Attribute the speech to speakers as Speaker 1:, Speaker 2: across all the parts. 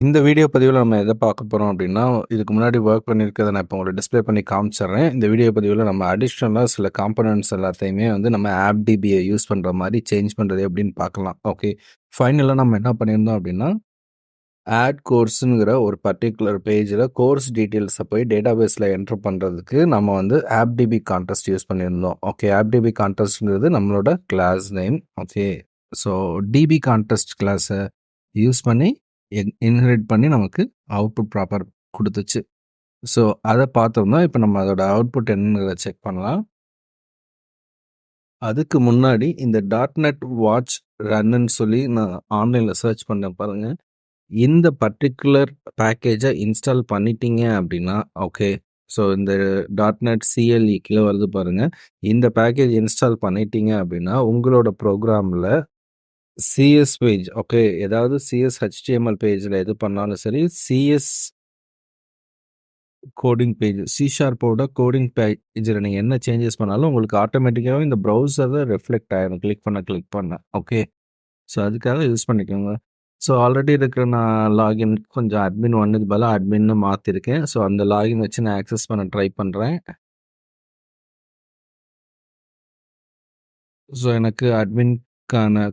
Speaker 1: இந்த வீடியோ பதிவுல நம்ம எத பார்க்க போறோம் அப்டின்னா, இதுக்கு முன்னாடி வொர்க் பண்ணியிருக்கிறத நான் இப்போ உங்களுக்கு டிஸ்ப்ளே பண்ணி காமிச்சர்றேன். இந்த வீடியோ பதிவுல நம்ம அடிஷனலா சில காம்போனன்ட்ஸ் எல்லாத்தையுமே வந்து நம்ம AppDBய யூஸ் பண்ற மாரி சேஞ்ச் பண்றது எப்டின்னு பார்க்கலாம். ஓகே. ஃபைனலா நம்ம என்ன பண்ணியிருந்தோம் அப்டின்னா, ஆட் கோர்ஸ்ங்கிற ஒரு பர்ட்டிகுலர் பேஜ்ல கோர்ஸ் டீட்டெயில்ஸ போய் டேட்டாபேஸ்ல என்டர் பண்றதுக்கு நம்ம வந்து AppDB கான்டெஸ்ட் யூஸ் பண்ணியிருந்தோம். ஓகே. AppDB கான்டெஸ்ட்ங்கிறது நம்மளோட class name. Okay. So DB context class use பண்ணி இன்ஹெரிட் பண்ணி நமக்கு அவுட்புட் ப்ராப்பர் குடுத்துச்சு. ஸோ அத பார்த்தோம்னா, இப்ப நம்ம அதோட அவுட்புட் என்னங்கிறத செக் பண்ணலாம். அதுக்கு முன்னாடி இந்த .NET வாட்ச் ரன்னுன்னு சொல்லி நான் ஆன்லைன்ல சர்ச் பண்ணேன் பாருங்க. இந்த பர்ட்டிகுலர் பேக்கேஜ இன்ஸ்டால் பண்ணிட்டீங்க அப்டின்னா, ஓகே. ஸோ இந்த .NET CLE கீழ வருது பாருங்க. இந்த பேக்கேஜ் இன்ஸ்டால் பண்ணிட்டீங்க அப்டின்னா, உங்களோட ப்ரோகிராம்ல சிஎஸ் பேஜ் ஓகே. ஏதாவது சிஎஸ் HTML பேஜ்ல எது பண்ணாலும் சரி, சிஎஸ் கோடிங் பேஜ் சி ஷார்ப்போட கோடிங் பேஜ்ல நீங்க என்ன சேஞ்சஸ் பண்ணாலும் உங்களுக்கு ஆட்டோமேட்டிக்காவே இந்த ப்ரௌசர்ல ரிஃப்ளெக்ட் ஆயிரும். கிளிக் பண்ண. ஓகே. ஸோ அதுக்காக யூஸ் பண்ணிக்கோங்க. ஸோ ஆல்ரெடி இருக்கிற நான் லாகின் கொஞ்சம் அட்மின் 1க்கு பதிலா அட்மின்னு மாத்திருக்கேன். ஸோ அந்த லாகின் வச்சு நான் ஆக்சஸ் பண்ண ட்ரை பண்றேன். ஸோ எனக்கு அட்மின்க்கான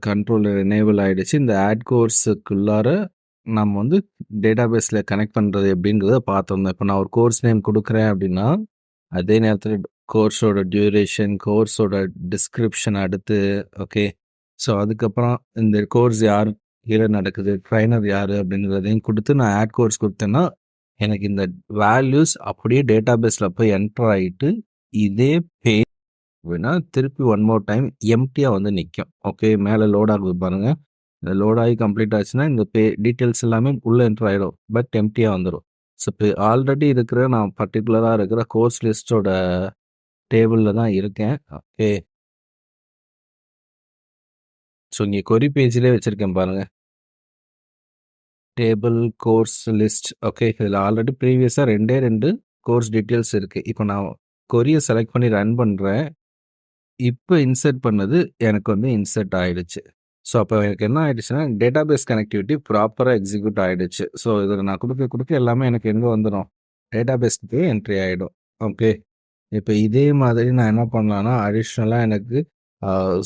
Speaker 1: கண்ட்ரோல் எனேபிள் ஆயிடுச்சு. இந்த ஆட் கோர்ஸுக்குள்ளார நம்ம வந்து டேட்டாபேஸ்ல கனெக்ட் பண்றது எப்படிங்கிறத பார்த்துருந்தோம். இப்போ நான் ஒரு கோர்ஸ் நேம் குடுக்குறேன் அப்படின்னா, அதே நேரத்தில கோர்ஸோட டியூரேஷன், கோர்ஸோட டிஸ்கிரிப்ஷன் அடுத்து ஓகே. ஸோ அதுக்கப்புறம் இந்த கோர்ஸ் யார் கீழ நடக்குது, ட்ரெய்னர் யாரு அப்படிங்கிறதையும் குடுத்து நான் ஆட் கோர்ஸ் குடுத்தேன்னா, எனக்கு இந்த வேல்யூஸ் அப்படியே டேட்டாபேஸ்ல போய் என்டர் ஆயிட்டு, இதே பேஜ் அப்படின்னா திருப்பி ஒன் மோர் டைம் எம்ப்டியா வந்து நிக்கும். ஓகே. மேல லோட் ஆகுது பாருங்க. இந்த லோட் ஆகி கம்ப்ளீட் ஆச்சுன்னா, இந்த டீட்டெயில்ஸ் எல்லாமே உள்ள என்டர் ஆயிடும். பட் எம்ப்டியா வந்துரும். ஸோ இப்போ ஆல்ரெடி இருக்கிற நான் பர்ட்டிகுலரா இருக்கிற கோர்ஸ் லிஸ்ட்டோட டேபிள்ல தான் இருக்கேன். ஓகே. ஸோ இங்க கொரி பேஜ்லயே வச்சிருக்கேன் பாருங்க. Table, course list okay. இதுல ஆல்ரெடி ப்ரீவியஸா 2 கோர்ஸ் டீட்டெயில்ஸ் இருக்கு. இப்போ நான் கொரிய செலக்ட் பண்ணி ரன் பண்றேன். இப்ப இன்சர்ட் பண்ணது எனக்கு வந்து இன்சர்ட் ஆயிடுச்சு. ஸோ அப்ப எனக்கு என்ன ஆயிடுச்சுன்னா, டேட்டாபேஸ் கனெக்டிவிட்டி ப்ராப்பரா எக்ஸிக்யூட் ஆயிடுச்சு. ஸோ இதில நான் குடுக்க எல்லாமே எனக்கு எங்க வந்துரும்? டேட்டாபேஸ்க்கு என்ட்ரி ஆயிடும். ஓகே. இப்ப இதே மாதிரி நான் என்ன பண்ணலான்னா, அடிஷனலா எனக்கு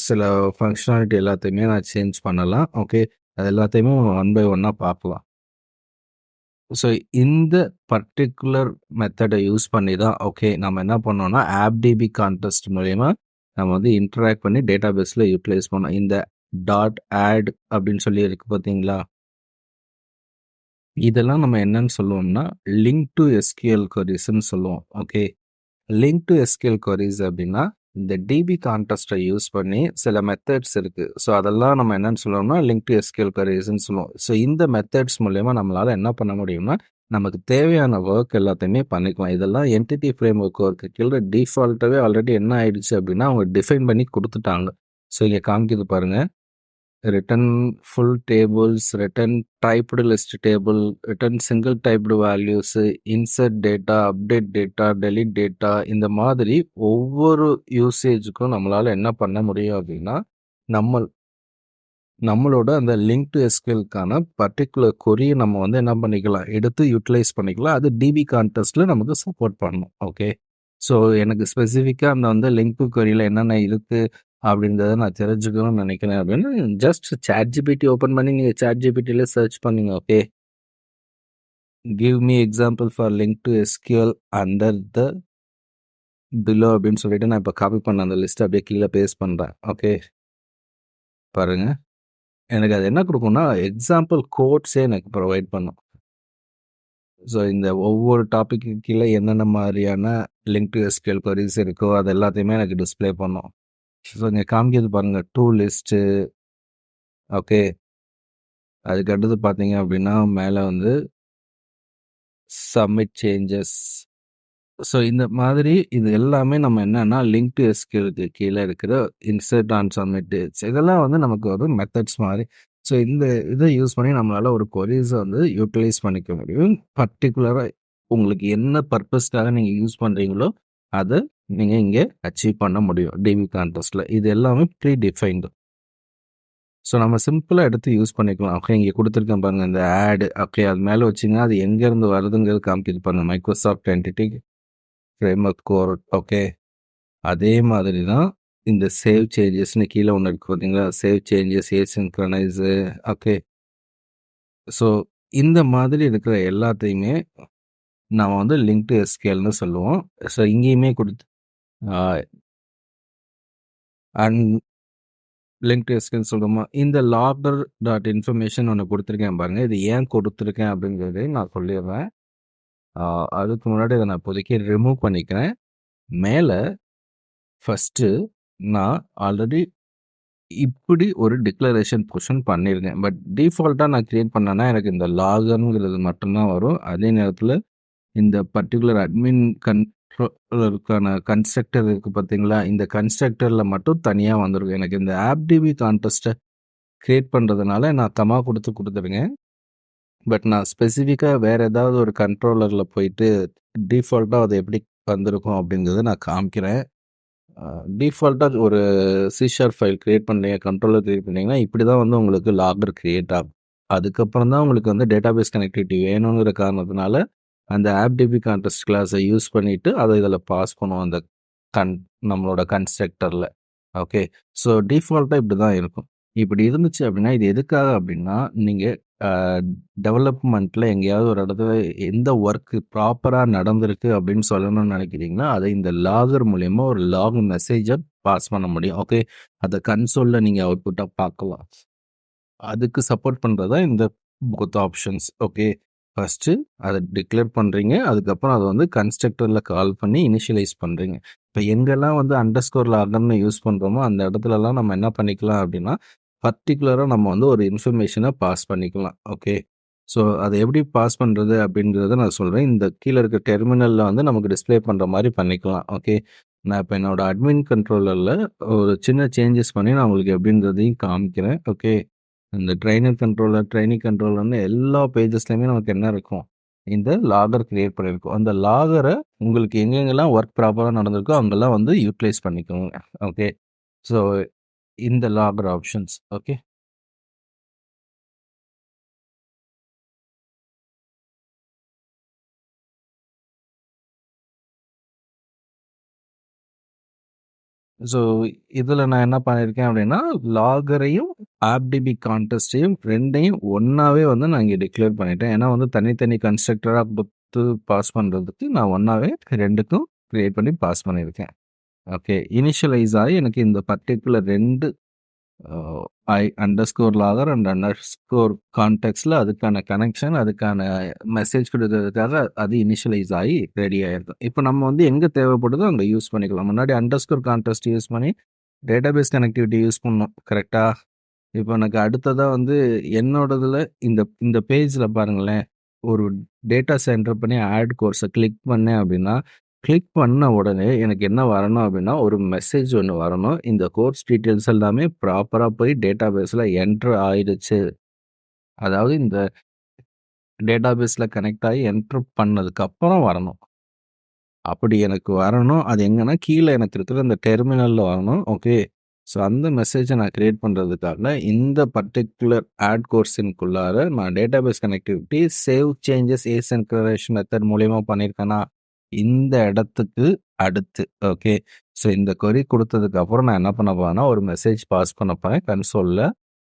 Speaker 1: சில ஃபங்ஷனாலிட்டி எல்லாத்தையுமே நான் சேஞ்ச் பண்ணலாம். ஓகே. அது எல்லாத்தையுமே ஒன் பை ஒன்னா பார்க்கலாம். ஸோ இந்த பர்ட்டிகுலர் மெத்தட யூஸ் பண்ணி தான் ஓகே நம்ம என்ன பண்ணோம்னா, AppDB கான்டெஸ்ட் மூலியமா நம்ம வந்து இன்டராக்ட் பண்ணி டேட்டாபேஸ்ல யூட்டிலைஸ் பண்ணோம். இந்த .add அப்படின்னு சொல்லி இருக்கு பார்த்தீங்களா? இதெல்லாம் நம்ம என்னன்னு சொல்லுவோம்னா, லிங்க் டூ SQL கொரீஸ்ன்னு சொல்லுவோம். Okay. Link to SQL queries அப்படின்னா, இந்த DB கான்டெஸ்ட்ட யூஸ் பண்ணி சில மெத்தட்ஸ் இருக்கு. ஸோ அதெல்லாம் நம்ம என்னன்னு சொல்லுவோம்னா, லிங்க் டூ SQL கொரீஸ்ன்னு சொல்லுவோம். ஸோ இந்த மெத்தட்ஸ் மூலியமா நம்மளால என்ன பண்ண முடியும்னா, நமக்கு தேவையான வொர்க் எல்லாத்தையுமே பண்ணிக்கலாம். இதெல்லாம் என்டிட்டி ஃப்ரேம்வொர்க் ஒர்க்கு கீழ டிஃபால்ட்டாவே ஆல்ரெடி என்ன ஆயிடுச்சு அப்படின்னா, அவங்க டிஃபைன் பண்ணி குடுத்துட்டாங்க. ஸோ இங்க காமிக்குது பாருங்க. Return full tables, return typed list table, return single typed values, insert data, update data, delete data இந்த மாதிரி ஒவ்வொரு யூசேஜுக்கும் நம்மளால என்ன பண்ண முடியும் அப்படின்னா, நம்ம நம்மளோட அந்த லிங்க் டு எஸ்கியூஎல்க்கான பர்ட்டிகுலர் கொரிய நம்ம வந்து என்ன பண்ணிக்கலாம், எடுத்து யூட்டிலைஸ் பண்ணிக்கலாம். அது டிபி கான்டெஸ்ட்ல நமக்கு சப்போர்ட் பண்ணும். ஓகே. ஸோ எனக்கு ஸ்பெசிஃபிக்கா அந்த வந்து லிங்க் டு கொரியில என்னென்ன இருக்கு அப்படின்றத நான் தெரிஞ்சுக்கணும்னு நினைக்கிறேன் அப்படின்னா, ஜஸ்ட் ChatGPT ஓப்பன் பண்ணி நீங்க ChatGPTல சர்ச் பண்ணுங்க. Okay. Give me example for link to SQL under the below அப்படின்னு சொல்லிட்டு நான் இப்போ காப்பி பண்ண அந்த லிஸ்ட் அப்படியே கீழே பேஸ்ட் பண்றேன். ஓகே. பாருங்க. எனக்கு அது என்ன குடுக்கும்னா, எக்ஸாம்பிள் கோட்ஸே எனக்கு ப்ரொவைட் பண்ணும். ஸோ இந்த ஒவ்வொரு டாபிக்கு கீழ என்னென்ன மாரியான லிங்க் டு எஸ்கியூஎல் கொரீஸ் இருக்கோ, அது எல்லாத்தையுமே எனக்கு டிஸ்ப்ளே பண்ணும். ஸோ இங்க காமிக்குது பாருங்க. To list. ஓகே. அதுக்கு அடுத்தது பார்த்தீங்க அப்படின்னா, மேல வந்து சப்மிட் சேஞ்சஸ். ஸோ இந்த மாதிரி இது எல்லாமே நம்ம என்னன்னா, லிங்க் டு எஸ்கியூஎல்க்கு கீழ இருக்கிற இன்சர்ட் ஆன் சப்மிட் டேட்ஸ் இதெல்லாம் வந்து நமக்கு ஒரு மெத்தட்ஸ் மாரி. ஸோ இந்த இத யூஸ் பண்ணி நம்மளால ஒரு கொரீஸ வந்து யூட்டிலைஸ் பண்ணிக்க முடியும். பர்ட்டிகுலரா உங்களுக்கு என்ன பர்ப்பஸ்க்காக நீங்க யூஸ் பண்றீங்களோ, அத நீங்க இங்க அச்சீவ் பண்ண முடியும். டிபி கான்டெஸ்ட்ல. இது எல்லாமே ப்ரீ டிஃபைன்டு. ஸோ நம்ம சிம்பிளா எடுத்து யூஸ் பண்ணிக்கலாம். ஓகே, இங்க குடுத்துருக்கேன் பாருங்க இந்த ஆட். ஓகே, அது மேல வச்சீங்கன்னா, அது எங்கேருந்து வருதுங்கிறது காமிக்குது பாருங்க. Microsoft entity framework core. Okay. அதே மாதிரி தான் இந்த சேவ் சேஞ்சஸ்ன்னு கீழ ஒண்ணு இருக்கு பார்த்தீங்களா? சேவ் சேஞ்சஸ், ஏசின்க்ரனைஸு. ஓகே. ஸோ இந்த மாதிரி இருக்கிற எல்லாத்தையுமே நாம வந்து லிங்க் டு எஸ்கியூஎல்ன்னு சொல்லுவோம். ஸோ இங்கேயுமே ஆ அண்ட் லிங்க் டு எஸ்கியூஎல் சொல்றோமா, இந்த லாகர் டாட் இன்ஃபர்மேஷன் ஒண்ணு குடுத்துருக்கேன் பாருங்க. இது ஏன் குடுத்துருக்கேன் அப்படிங்கிறதையும் நான் சொல்லிடுறேன். அதுக்கு முன்னாடி இத நான் இப்போதைக்கு ரிமூவ் பண்ணிக்கிறேன். மேல ஃபர்ஸ்ட்டு நான் ஆல்ரெடி இப்படி ஒரு டிக்ளரேஷன் பொசிஷன் பண்ணியிருக்கேன். பட் டிஃபால்ட்டா நான் கிரியேட் பண்ணேன்னா, எனக்கு இந்த லாகர்ங்கிறது மட்டும் தான் வரும். அதே நேரத்தில இந்த பர்ட்டிகுலர் அட்மின் கண்ட்ரோலருக்கான கன்ஸ்ட்ரக்டர் இருக்கு பார்த்தீங்களா? இந்த கன்ஸ்ட்ரக்டர்ல மட்டும் தனியா வந்துரும். எனக்கு இந்த ஆப்டிபி கான்டெஸ்ட்ட கிரியேட் பண்றதுனால நான் கமா குடுத்துருங்க. பட் நான் ஸ்பெசிஃபிக்கா வேற ஏதாவது ஒரு கண்ட்ரோலர்ல போயிட்டு டிஃபால்ட்டா அது எப்படி வந்திருக்கும் அப்படிங்கிறத நான் காமிக்கிறேன். டிஃபால்ட்டா ஒரு சி ஷார்ப் ஃபைல் கிரியேட் பண்ணீங்க, கண்ட்ரோலர் கிரியேட் பண்ணீங்கன்னா, இப்படி தான் வந்து உங்களுக்கு லாகர் கிரியேட் ஆகும். அதுக்கப்புறம் தான் உங்களுக்கு வந்து டேட்டாபேஸ் கனெக்டிவிட்டி வேணுங்கிற காரணத்தினால, அந்த ஆப்டிபி கான்டெஸ்ட் கிளாஸை யூஸ் பண்ணிட்டு, அதை இதில பாஸ் பண்ணுவோம் அந்த கன் நம்மளோட கன்ஸ்ட்ரக்டர்ல. ஓகே. ஸோ டிஃபால்ட்டா இப்படி தான் இருக்கும். இப்படி இருந்துச்சு அப்படின்னா, இது எதுக்காக அப்படின்னா, நீங்க அ டெவலப்மெண்ட்ல எங்கேயாவது ஒரு இடத்துல எந்த ஒர்க் ப்ராப்பரா நடந்திருக்கு அப்படின்னு சொல்லணும்னு நினைக்கிறீங்கன்னா, அதை இந்த லாகர் மூலியமா ஒரு லாக் மெசேஜ பாஸ் பண்ண முடியும். ஓகே. அத கன்சோல்ல நீங்க அவுட்புட்டா பார்க்கலாம். அதுக்கு சப்போர்ட் பண்றது தான் இந்த போத் ஆப்ஷன்ஸ். ஓகே. ஃபர்ஸ்ட்டு அத டிக்ளேர் பண்றீங்க. அதுக்கப்புறம் அத வந்து கன்ஸ்ட்ரக்டர்ல கால் பண்ணி இனிஷியலைஸ் பண்றீங்க. இப்ப எங்கெல்லாம் வந்து அண்டர்ஸ்கோர் லாகர்ன்னு யூஸ் பண்றோமோ, அந்த இடத்துலலாம் நம்ம என்ன பண்ணிக்கலாம் அப்படின்னா, பர்ட்டிகுலரா நம்ம வந்து ஒரு இன்ஃபர்மேஷன பாஸ் பண்ணிக்கலாம். ஓகே. ஸோ அத எப்படி பாஸ் பண்றது அப்படிங்கிறத நான் சொல்றேன். இந்த கீழ இருக்க டெர்மினல்ல வந்து நமக்கு டிஸ்ப்ளே பண்ற மாரி பண்ணிக்கலாம். ஓகே. நான் இப்ப என்னோட அட்மின் கண்ட்ரோலர்ல ஒரு சின்ன சேஞ்சஸ் பண்ணி நான் உங்களுக்கு எப்படின்றதையும் காமிக்கிறேன். ஓகே. இந்த ட்ரெய்னிங் கண்ட்ரோலர்னு எல்லா பேஜஸ்லயுமே நமக்கு என்ன இருக்கும்? இந்த லாகர் கிரியேட் பண்ணியிருக்கோம். அந்த லாகர உங்களுக்கு எங்கெங்கெல்லாம் ஒர்க் ப்ராப்பரா நடந்திருக்கோ, அங்கெல்லாம் வந்து யூட்டிலைஸ் பண்ணிக்கோங்க. ஓகே. ஸோ இந்த லாகர் ஆப்ஷன்ஸ். ஓகே. ஸோ இதுல நான் என்ன பண்ணியிருக்கேன் அப்படின்னா, லாகரையும், ஆப்டிபி கான்டெஸ்ட்டையும் 2யும் ஒண்ணாவே வந்து நான் இங்க டிக்ளேர் பண்ணிட்டேன். ஏன்னா வந்து தனித்தனி கன்ஸ்ட்ரக்டரா குடுத்து பாஸ் பண்றதுக்கு நான் ஒண்ணாவே 2க்கும் கிரியேட் பண்ணி பாஸ் பண்ணியிருக்கேன். ஓகே. இனிஷியலைஸ் ஆயி எனக்கு இந்த பர்ட்டிகுலர் 2 அ I underscore logger and underscore கான்டெக்ஸ்ட்ல அதுக்கான கனெக்ஷன், அதுக்கான மெசேஜ் குடுக்கறதுக்காக அது இனிஷியலைஸ் ஆயி ரெடி ஆயிருக்கும். இப்ப நம்ம வந்து எங்க தேவைப்படுதோ அங்க யூஸ் பண்ணிக்கலாம். முன்னாடி அண்டர்ஸ்கோர் கான்டெஸ்ட் யூஸ் பண்ணி டேட்டாபேஸ் கனெக்டிவிட்டி யூஸ் பண்ணோம். கரெக்ட்டா? இப்ப எனக்கு அடுத்ததா வந்து என்னோடதுல இந்த இந்த பேஜ்ல பாருங்களேன். ஒரு டேட்டாஸ் என்டர் பண்ணி ஆட் கோர்ஸ கிளிக் பண்ணேன் அப்படின்னா, கிளிக் பண்ண உடனே எனக்கு என்ன வரணும் அப்படின்னா, ஒரு மெசேஜ் ஒண்ணு வரணும். இந்த கோர்ஸ் டீட்டெயில்ஸ் எல்லாமே ப்ராப்பரா போய் டேட்டாபேஸ்ல என்டர் ஆயிடுச்சு. அதாவது இந்த டேட்டாபேஸ்ல கனெக்ட் ஆகி என்டர் பண்ணதுக்கு அப்புறம் வரணும். அப்படி எனக்கு வரணும். அது எங்கன்னா கீழ எனக்கு இருக்கிற இந்த டெர்மினல்ல வரணும். ஓகே. ஸோ அந்த மெசேஜ நான் கிரியேட் பண்றதுக்காக இந்த பர்ட்டிகுலர் ஆட் கோர்ஸின்குள்ளார நான் database connectivity save changes asynchronisation method மூலியமா பண்ணியிருக்கேனா, இந்த இடத்துக்கு அடுத்து. ஓகே. ஸோ இந்த கொரி குடுத்ததுக்கு அப்புறம் நான் என்ன பண்ண போறேன்னா, ஒரு மெசேஜ் பாஸ் பண்ண போறேன் கன்சோல்ல.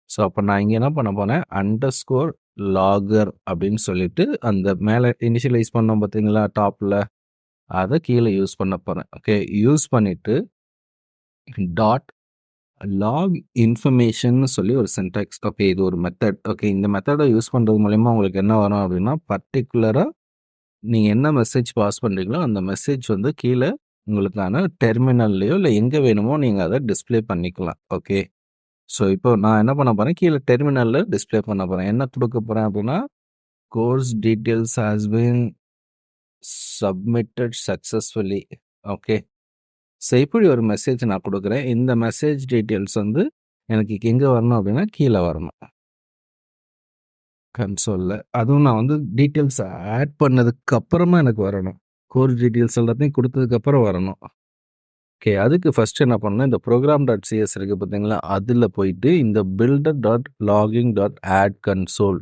Speaker 1: ஸோ அப்ப நான் இங்க என்ன பண்ண போறேன், அண்டர்ஸ்கோர் லாகர் அப்படின்னு சொல்லிட்டு அந்த மேல இனிஷியலைஸ் பண்ணோம் பார்த்தீங்களா டாப்ல. அத கீழ யூஸ் பண்ண போறேன். ஓகே. யூஸ் பண்ணிட்டு டாட் லாக் இன்ஃபர்மேஷன்னு சொல்லி ஒரு சின்டாக்ஸ். ஓகே. இது ஒரு மெத்தட். ஓகே. இந்த மெத்தட யூஸ் பண்றது மூலியமா உங்களுக்கு என்ன வரும் அப்படின்னா, பர்ட்டிகுலரா நீங்க என்ன மெசேஜ் பாஸ் பண்றீங்களோ, அந்த மெசேஜ் வந்து கீழ உங்களுக்கான டெர்மினல்லயோ இல்ல எங்க வேணுமோ நீங்க அத டிஸ்ப்ளே பண்ணிக்கலாம். ஓகே. ஸோ இப்போ நான் என்ன பண்ண போறேன், கீழ டெர்மினல்ல டிஸ்ப்ளே பண்ண போறேன். என்ன குடுக்க போறேன் அப்படின்னா, course details has been submitted successfully. Okay. So இப்படி ஒரு மெசேஜ் நான் குடுக்குறேன். இந்த மெசேஜ் டீட்டெயில்ஸ் வந்து எனக்கு எங்க வரணும் அப்படின்னா, கீழ வரணும். கன்சோல்ல. அதுவும் நான் வந்து டீட்டெயில்ஸ் ஆட் பண்ணதுக்கு அப்புறமா எனக்கு வரணும். கோர்ஸ் டீட்டெயில்ஸ் எல்லாத்தையும் குடுத்ததுக்கு அப்புறம் வரணும். ஓகே. அதுக்கு ஃபர்ஸ்ட் என்ன பண்ணணும், இந்த program.cs இருக்கு பார்த்தீங்களா, அதில போயிட்டு இந்த builder.logging.add-console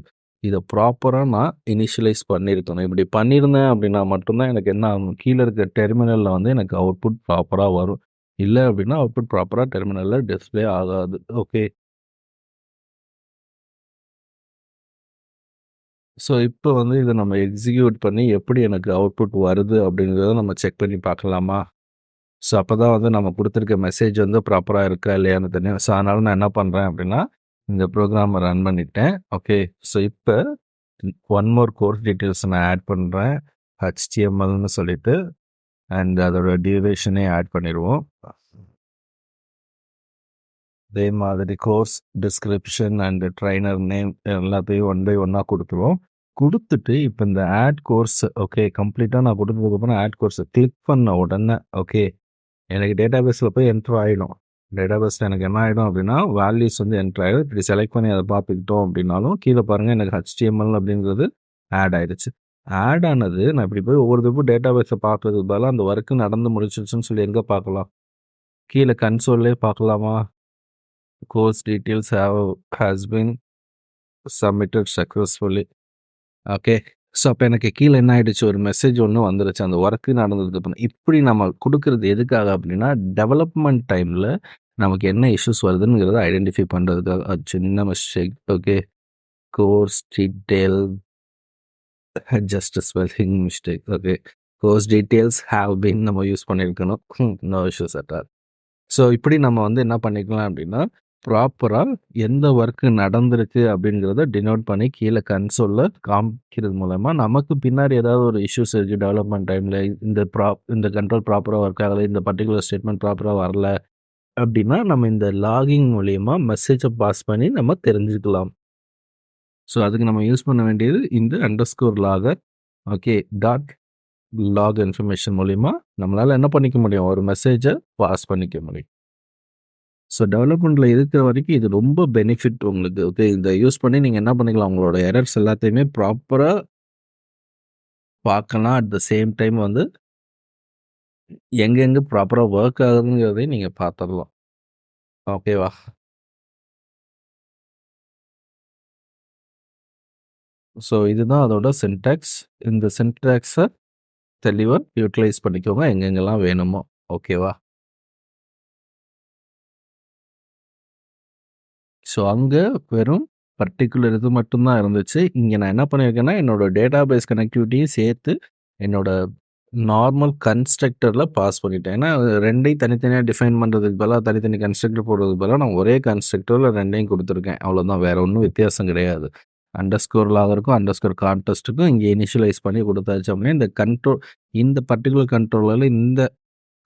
Speaker 1: இத ப்ராப்பரா நான் இனிஷியலைஸ் பண்ணியிருக்கணும். இப்படி பண்ணியிருந்தேன் அப்படின்னா மட்டும் தான் எனக்கு என்ன ஆகும், கீழ இருக்க டெர்மினல்ல வந்து எனக்கு அவுட்புட் ப்ராப்பரா வரும். இல்ல அப்படின்னா அவுட்புட் ப்ராப்பரா டெர்மினல்ல டிஸ்ப்ளே ஆகாது. ஓகே. ஸோ இப்போ வந்து இத நம்ம எக்ஸிக்யூட் பண்ணி எப்படி எனக்கு அவுட்புட் வருது அப்படிங்கிறத நம்ம செக் பண்ணி பார்க்கலாமா? ஸோ அப்பதான் வந்து நம்ம குடுத்துருக்க மெசேஜ் வந்து ப்ராப்பரா இருக்கா இல்லையான்னு தெரியும். ஸோ அதனால நான் என்ன பண்றேன் அப்படின்னா, இந்த ப்ரோகிராம ரன் பண்ணிட்டேன். ஓகே. ஸோ இப்ப ஒன் மோர் கோர்ஸ் டீட்டெயில்ஸ் நான் ஆட் பண்றேன். HTMLன்னு சொல்லிட்டு அண்ட் அதோட டியூரேஷனே ஆட் பண்ணிருவோம். அதே மாதிரி course description and trainer name எல்லாத்தையும் ஒன் பை ஒன்னா குடுத்துருவோம். குடுத்துட்டு இப்ப இந்த ஆட் கோர்ஸ் ஓகே கம்ப்ளீட்டா நான் குடுத்ததுக்கப்புறம் ஆட் கோர்ஸ கிளிக் பண்ண உடனே ஓகே எனக்கு டேட்டாபேஸில் போய் என்ட்ரு ஆகிடும். டேட்டாபேஸில் எனக்கு என்ன ஆகிடும் அப்படின்னா வேல்யூஸ் வந்து என்ட்ரு ஆகிடும். இப்படி செலக்ட் பண்ணி அதை பார்த்துக்கிட்டோம் அப்படின்னாலும் கீழே பாருங்கள் எனக்கு HTML அப்படிங்கிறது ஆட் ஆயிடுச்சு. ஆட் ஆனது நான் இப்படி போய் ஒவ்வொரு தப்பு டேட்டாபேஸை பார்க்கறதுக்கு பதிலாக அந்த ஒர்க்கு நடந்து முடிச்சிருச்சுன்னு சொல்லி எங்கே பார்க்கலாம், கீழே கன்சோல்லே பார்க்கலாமா? Course details has been submitted successfully. Okay. So அப்போ எனக்கு கீழே என்ன ஆயிடுச்சு, ஒரு மெசேஜ் ஒன்று வந்துருச்சு அந்த ஒர்க்கு நடந்ததுக்கு அப்புறம். இப்படி நம்ம கொடுக்கறது எதுக்காக அப்படின்னா டெவலப்மெண்ட் டைமில் நமக்கு என்ன இஷ்யூஸ் வருதுங்கிறத ஐடென்டிஃபை பண்ணுறதுக்காக. அது சின்ன mistake. Okay. Course detail just spelling mistake. Okay. Course details have been நம்ம யூஸ் பண்ணியிருக்கணும். No issues at all. So இப்படி நம்ம வந்து என்ன பண்ணிக்கலாம் அப்படின்னா ப்ராப்பராக எந்த ஒர்க்கு நடந்திருக்கு அப்படிங்கிறத டினோட் பண்ணி கீழே கன்சோலில் காமிக்கிறது மூலமாக நமக்கு பின்னாடி ஏதாவது ஒரு இஷ்யூஸ் இருக்குது டெவலப்மெண்ட் டைமில் இந்த கண்ட்ரோல் ப்ராப்பராக ஒர்க் ஆகலை, இந்த பர்டிகுலர் ஸ்டேட்மெண்ட் ப்ராப்பராக வரல அப்படின்னா நம்ம இந்த லாகிங் மூலயமா மெசேஜை பாஸ் பண்ணி நம்ம தெரிஞ்சுக்கலாம். ஸோ அதுக்கு நம்ம யூஸ் பண்ண வேண்டியது இந்த _லாகர் ஓகே .லாக் இன்ஃபர்மேஷன் மூலிமா நம்மளால் என்ன பண்ணிக்க முடியும், ஒரு மெசேஜை பாஸ் பண்ணிக்க முடியும். ஸோ டெவலப்மெண்ட்டில் இருக்கிற வரைக்கும் இது ரொம்ப பெனிஃபிட் உங்களுக்கு. ஓகே. இதை யூஸ் பண்ணி நீங்கள் என்ன பண்ணிக்கலாம், உங்களோட எரர்ஸ் எல்லாத்தையுமே ப்ராப்பராக பார்க்கலாம். அட் த சேம் டைம் வந்து எங்கெங்கே ப்ராப்பராக ஒர்க் ஆகுதுங்கிறதையும் நீங்கள் பார்த்துடலாம். ஓகேவா? ஸோ இதுதான் அதோட சின்டாக்ஸ். இந்த சின்டாக்ஸை தெளிவாக யூட்டிலைஸ் பண்ணிக்கோங்க எங்கெங்கெல்லாம் வேணுமோ. ஓகேவா? ஸோ அங்கே வெறும் பர்டிகுலர் இது மட்டும்தான் இருந்துச்சு. இங்கே நான் என்ன பண்ணியிருக்கேன்னா என்னோடய டேட்டாபேஸ் கனெக்டிவிட்டியும் சேர்த்து என்னோட நார்மல் கன்ஸ்ட்ரக்டரில் பாஸ் பண்ணிட்டேன். ஏன்னா ரெண்டையும் தனித்தனியாக டிஃபைன் பண்ணுறதுக்கு பதிலாக தனித்தனி கன்ஸ்ட்ரக்டர் போடுறதுக்கு பதிலாக நான் ஒரே கன்ஸ்ட்ரக்டரில் ரெண்டையும் கொடுத்துருக்கேன். அவ்வளோதான், வேறு ஒன்றும் வித்தியாசம் கிடையாது. _லாகருக்கும் கான்டெஸ்ட்டுக்கும் இங்கே இனிஷியலைஸ் பண்ணி கொடுத்தாச்சு அப்படின்னா இந்த பர்டிகுலர் கண்ட்ரோலரில் இந்த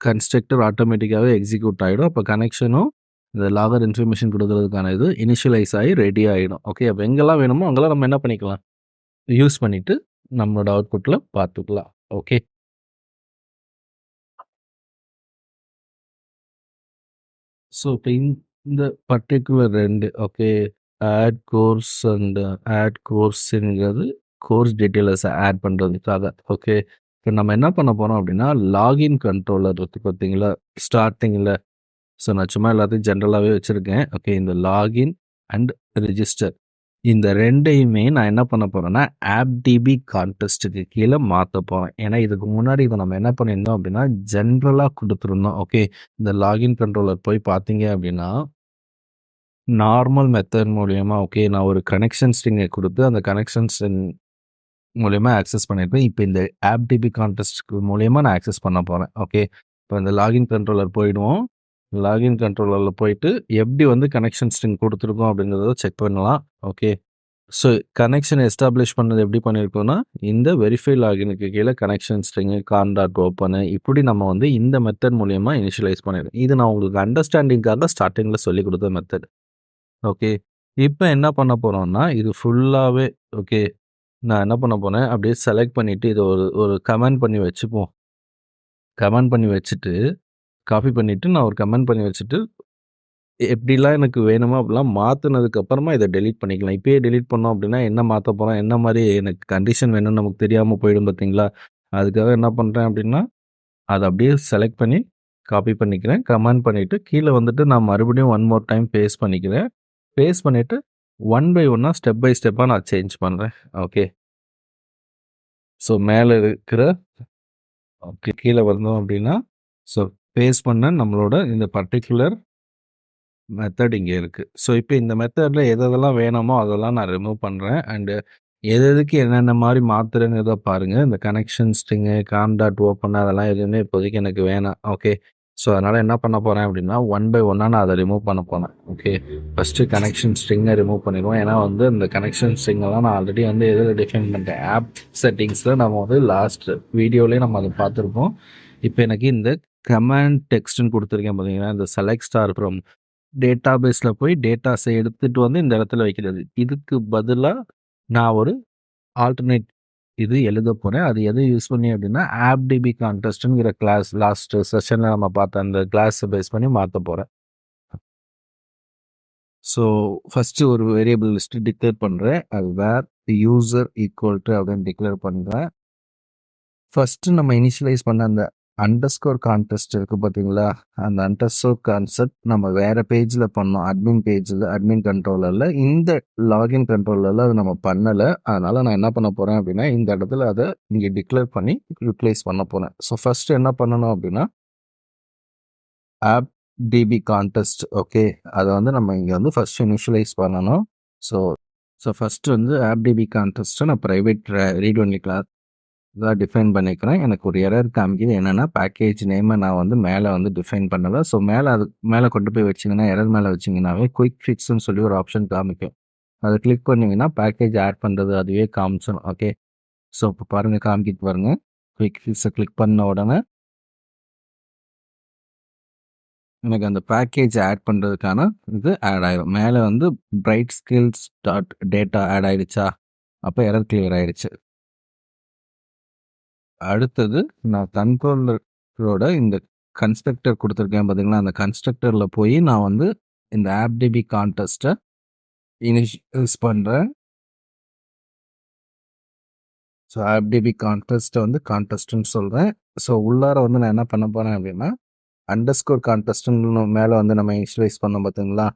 Speaker 1: கன்ஸ்ட்ரக்டர் ஆட்டோமேட்டிக்காகவே எக்ஸிக்யூட் ஆகிடும். அப்போ கனெக்ஷனும் இந்த லாகர் இன்ஃபர்மேஷன் கொடுக்கறதுக்கான இது இனிஷியலைஸ் ஆகி ரெடி ஆகிடும். ஓகே. அப்போ எங்கெல்லாம் வேணுமோ அங்கெல்லாம் நம்ம என்ன பண்ணிக்கலாம், யூஸ் பண்ணிவிட்டு நம்மளோட அவுட்புட்டில் பார்த்துக்கலாம். ஓகே. ஸோ இப்போ இந்த particular 2 okay add course and add கோர்ஸுங்கிறது கோர்ஸ் டீட்டெயில்ஸை ஆட் பண்ணுறதுக்காக. ஓகே. இப்போ நம்ம என்ன பண்ண போகிறோம் அப்படின்னா லாகின் கண்ட்ரோலர் இருக்குது பார்த்தீங்களா ஸ்டார்டிங்கில். ஸோ நான் சும்மா எல்லாத்தையும் ஜென்ரலாகவே வச்சுருக்கேன். ஓகே. இந்த லாகின் அண்ட் ரிஜிஸ்டர் இந்த ரெண்டையுமே நான் என்ன பண்ண போகிறேன்னா AppDB கான்டெஸ்ட்டுக்கு கீழே மாற்ற போகிறேன். ஏன்னா இதுக்கு முன்னாடி இதை நம்ம என்ன பண்ணியிருந்தோம் அப்படின்னா ஜென்ரலாக கொடுத்துருந்தோம். ஓகே. இந்த லாகின் கண்ட்ரோலர் போய் பார்த்தீங்க அப்படின்னா நார்மல் மெத்தட் மூலயமா ஓகே நான் ஒரு கனெக்ஷன் ஸ்ட்ரிங்கை கொடுத்து அந்த கனெக்ஷன் ஸ்ட்ரிங் மூலயமா ஆக்சஸ் பண்ணியிருப்பேன். இப்போ இந்த AppDB கான்டெஸ்ட் மூலயமா நான் ஆக்சஸ் பண்ண போகிறேன். ஓகே. இப்போ இந்த லாகின் கண்ட்ரோலர் போயிடுவோம். லாகின் கண்ட்ரோலரில் போயிட்டு எப்படி வந்து கனெக்ஷன் ஸ்ட்ரிங் கொடுத்துருக்கோம் அப்படிங்கிறத செக் பண்ணலாம். ஓகே. ஸோ கனெக்ஷன் எஸ்டாப்ளிஷ் பண்ணது எப்படி பண்ணியிருக்கோம்னா இந்த வெரிஃபை லாகினுக்கு கீழே கனெக்ஷன் ஸ்ட்ரிங்கு .open இப்படி நம்ம வந்து இந்த மெத்தட் மூலயமா இனிஷியலைஸ் பண்ணிடுறோம். இது நான் உங்களுக்கு அண்டர்ஸ்டாண்டிங்காக ஸ்டார்டிங்கில் சொல்லி கொடுத்த மெத்தட். ஓகே. இப்போ என்ன பண்ண போகிறோம்னா இது ஃபுல்லாகவே ஓகே நான் என்ன பண்ண போனேன் அப்படியே செலக்ட் பண்ணிவிட்டு இதை ஒரு கமெண்ட் பண்ணி வச்சுப்போம். கமெண்ட் பண்ணி வச்சுட்டு காப்பி பண்ணிவிட்டு நான் ஒரு கமெண்ட் பண்ணி வச்சுட்டு எப்படிலாம் எனக்கு வேணுமோ அப்படிலாம் மாற்றினதுக்கப்புறமா இதை டெலீட் பண்ணிக்கலாம். இப்போயே டெலீட் பண்ணோம் அப்படின்னா என்ன மாற்ற போகிறோம், என்ன மாதிரி எனக்கு கண்டிஷன் வேணும்னு நமக்கு தெரியாமல் போயிடும் பார்த்தீங்களா? அதுக்காக என்ன பண்ணுறேன் அப்படின்னா அதை அப்படியே செலக்ட் பண்ணி காப்பி பண்ணிக்கிறேன். கமெண்ட் பண்ணிட்டு கீழ வந்துட்டு நான் மறுபடியும் ஒன் மோர் டைம் பேஸ்ட் பண்ணிக்கிறேன். பேஸ்ட் பண்ணிட்டு ஒன் பை ஒன்னா ஸ்டெப் பை ஸ்டெப்பா நான் சேஞ்ச் பண்றேன். ஓகே. ஸோ மேல இருக்கிற ஓகே கீழ வந்தோம் அப்படின்னா, ஸோ பேஸ்ட் பண்ண நம்மளோட இந்த பர்ட்டிகுலர் மெத்தட் இங்க இருக்கு. ஸோ இப்போ இந்த மெத்தட்ல எதெல்லாம் வேணாமோ அதெல்லாம் நான் ரிமூவ் பண்றேன். அண்ட் எதுக்கு என்னென்ன மாரி மாத்துறேங்கிறத பாருங்க. இந்த connection string, com dot open அதெல்லாம் எதுவுமே இப்போதைக்கு எனக்கு வேணாம். ஓகே. ஸோ அதனால என்ன பண்ண போறேன் அப்படின்னா, ஒன் பை ஒன்னா நான் அத ரிமூவ் பண்ண போறேன். ஓகே. ஃபர்ஸ்ட்டு கனெக்ஷன் ஸ்ட்ரிங்கை ரிமூவ் பண்ணிருவோம். ஏன்னா வந்து இந்த கனெக்ஷன் ஸ்ட்ரிங்கெல்லாம் நான் ஆல்ரெடி வந்து எதில டிஃபைன் பண்ணிட்டேன். ஆப் செட்டிங்ஸில் நம்ம வந்து லாஸ்ட் வீடியோலேயே நம்ம அதை பார்த்துருப்போம். இப்போ எனக்கு இந்த கமாண்ட் டெக்ஸ்ட்னு கொடுத்துருக்கேன் பார்த்தீங்கன்னா, இந்த செலக்ட் ஸ்டார் ஃப்ரம் டேட்டாபேஸில் போய் டேட்டாஸை எடுத்துட்டு வந்து இந்த இடத்துல வைக்கிறது. இதுக்கு பதிலா நான் ஒரு ஆல்டர்னேட் இது எழுத போறேன். அது எதை யூஸ் பண்ணி அப்படின்னா, AppDB கான்டெஸ்ட்ங்கிற கிளாஸ் லாஸ்ட் செஷன்ல நம்ம பார்த்த அந்த கிளாஸை பேஸ் பண்ணி மாத்த போறேன். ஸோ ஃபர்ஸ்ட் ஒரு வேரியபிள் லிஸ்ட் டிக்ளேர் பண்றேன். அது வேர் யூசர் ஈக்குவல் டு அப்படின்னு டிக்ளேர் பண்றேன். ஃபர்ஸ்ட் நம்ம இனிஷியலைஸ் பண்ண அந்த அண்டர்ஸ்கோர் கான்டெஸ்ட் இருக்கு பார்த்தீங்களா, அந்த அண்டர்ஸ்கோர் கான்செப்ட் நம்ம வேற பேஜில் பண்ணோம். அட்மின் பேஜில் அட்மின் கண்ட்ரோலரில் இந்த லாகின் கண்ட்ரோலரில் அது நம்ம பண்ணலை. அதனால நான் என்ன பண்ண போகிறேன் அப்படின்னா, இந்த இடத்துல அதை இங்கே டிக்ளேர் பண்ணி ரிப்ளேஸ் பண்ண போகிறேன். ஸோ ஃபர்ஸ்ட் என்ன பண்ணணும் அப்படின்னா, ஆப் டிபி கான்டெஸ்ட் ஓகே, அதை வந்து நம்ம இங்கே வந்து ஃபர்ஸ்ட் இனிஷியலைஸ் பண்ணணும். ஸோ ஃபர்ஸ்ட் வந்து ஆப் டிபி கான்டெஸ்ட்டை நான் ப்ரைவேட் ரீட் ஒன்லி கிளாஸ் இதாக டிஃபைன் பண்ணிக்கிறேன். எனக்கு ஒரு எரர் காமிக்குது. என்னென்னா பேக்கேஜ் நேமை நான் வந்து மேலே வந்து டிஃபைன் பண்ணலை. ஸோ மேலே அது மேலே கொண்டு போய் வச்சிங்கன்னா, எரர் மேலே வச்சிங்கன்னாவே குயிக் ஃபிக்ஸ்ன்னு சொல்லி ஒரு ஆப்ஷன் காமிக்கும். அதை கிளிக் பண்ணிங்கன்னா பேக்கேஜ் ஆட் பண்ணுறது அதுவே காமிச்சிடும். ஓகே. ஸோ இப்போ பாருங்கள், காமிக்கிட்டு பாருங்கள். குயிக் ஃபிக்ஸை கிளிக் பண்ண உடனே எனக்கு அந்த பேக்கேஜ் ஆட் பண்ணுறதுக்கான இது ஆட் ஆயிடும். மேலே வந்து bright skills dot data add ஆயிடுச்சா, அப்போ எரர் கிளியர் ஆயிடுச்சு. அடுத்தது நான் கண்ட்ரோலரோட இந்த கன்ஸ்ட்ரக்டர் கொடுத்துருக்கேன் பார்த்தீங்களா, அந்த கன்ஸ்ட்ரக்டரில் போய் நான் வந்து இந்த AppDB கான்டெஸ்ட்டை இனிஷியலைஸ் பண்ணுறேன். ஸோ AppDB கான்டெஸ்ட்டை வந்து கான்டெஸ்ட்னு சொல்கிறேன். ஸோ உள்ளார வந்து நான் என்ன பண்ண போகிறேன் அப்படின்னா, அண்டர்ஸ்கோர் கான்டெஸ்ட்னு மேலே வந்து நம்ம இனிஷியலைஸ் பண்ணோம் பார்த்தீங்களா,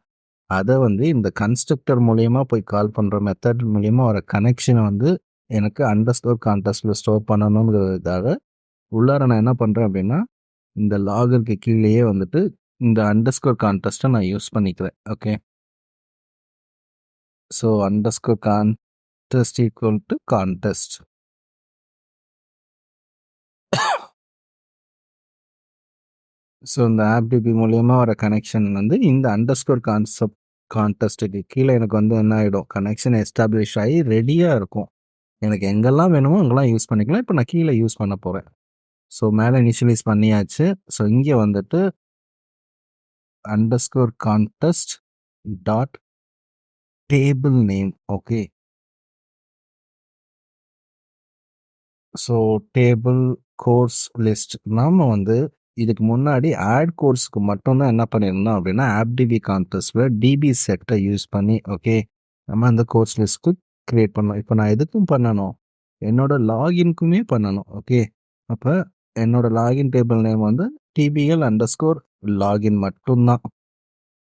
Speaker 1: அதை வந்து இந்த கன்ஸ்ட்ரக்டர் மூலயமா போய் கால் பண்ணுற மெத்தட் மூலயமா வர கனெக்ஷனை வந்து எனக்கு அண்டர்ஸ்கோர் கான்டெஸ்ட்டில் ஸ்டோர் பண்ணணுங்கிறதுக்காக உள்ளார நான் என்ன பண்ணுறேன் அப்படின்னா, இந்த லாகருக்கு கீழேயே வந்துட்டு இந்த அண்டர்ஸ்கோர் கான்டெஸ்ட்டை நான் யூஸ் பண்ணிக்கிறேன். Okay. So underscore contest equal to contest. So இந்த AppDB மூலியமாக வர கனெக்ஷன் வந்து இந்த அண்டர்ஸ்கோர் கான்டெஸ்ட்டுக்கு கீழே எனக்கு வந்து என்ன ஆகிடும், கனெக்ஷன் எஸ்டாப்ளிஷ் ஆகி ரெடியாக இருக்கும். எனக்கு எங்கெல்லாம் வேணுமோ அங்கெல்லாம் யூஸ் பண்ணிக்கலாம். இப்போ நான் கீழே யூஸ் பண்ண போகிறேன். ஸோ மேலே இனிஷியலைஸ் பண்ணியாச்சு. ஸோ இங்கே வந்துட்டு underscore contest dot table name. Okay. So table course list நாம் வந்து இதுக்கு முன்னாடி ஆட் கோர்ஸுக்கு மட்டும்தான் என்ன பண்ணியிருந்தோம் அப்படின்னா, AppDB கான்டெஸ்ட்டில் டிபி செட்டை யூஸ் பண்ணி ஓகே நம்ம அந்த கோர்ஸ் லிஸ்ட்டு க்ரியேட் பண்ணோம். இப்போ நான் எதுக்கும் பண்ணணும், என்னோட லாகின்க்குமே பண்ணணும். ஓகே. அப்போ என்னோட லாகின் டேபிள் நேம் வந்து TBL_லாகின் மட்டும்தான்.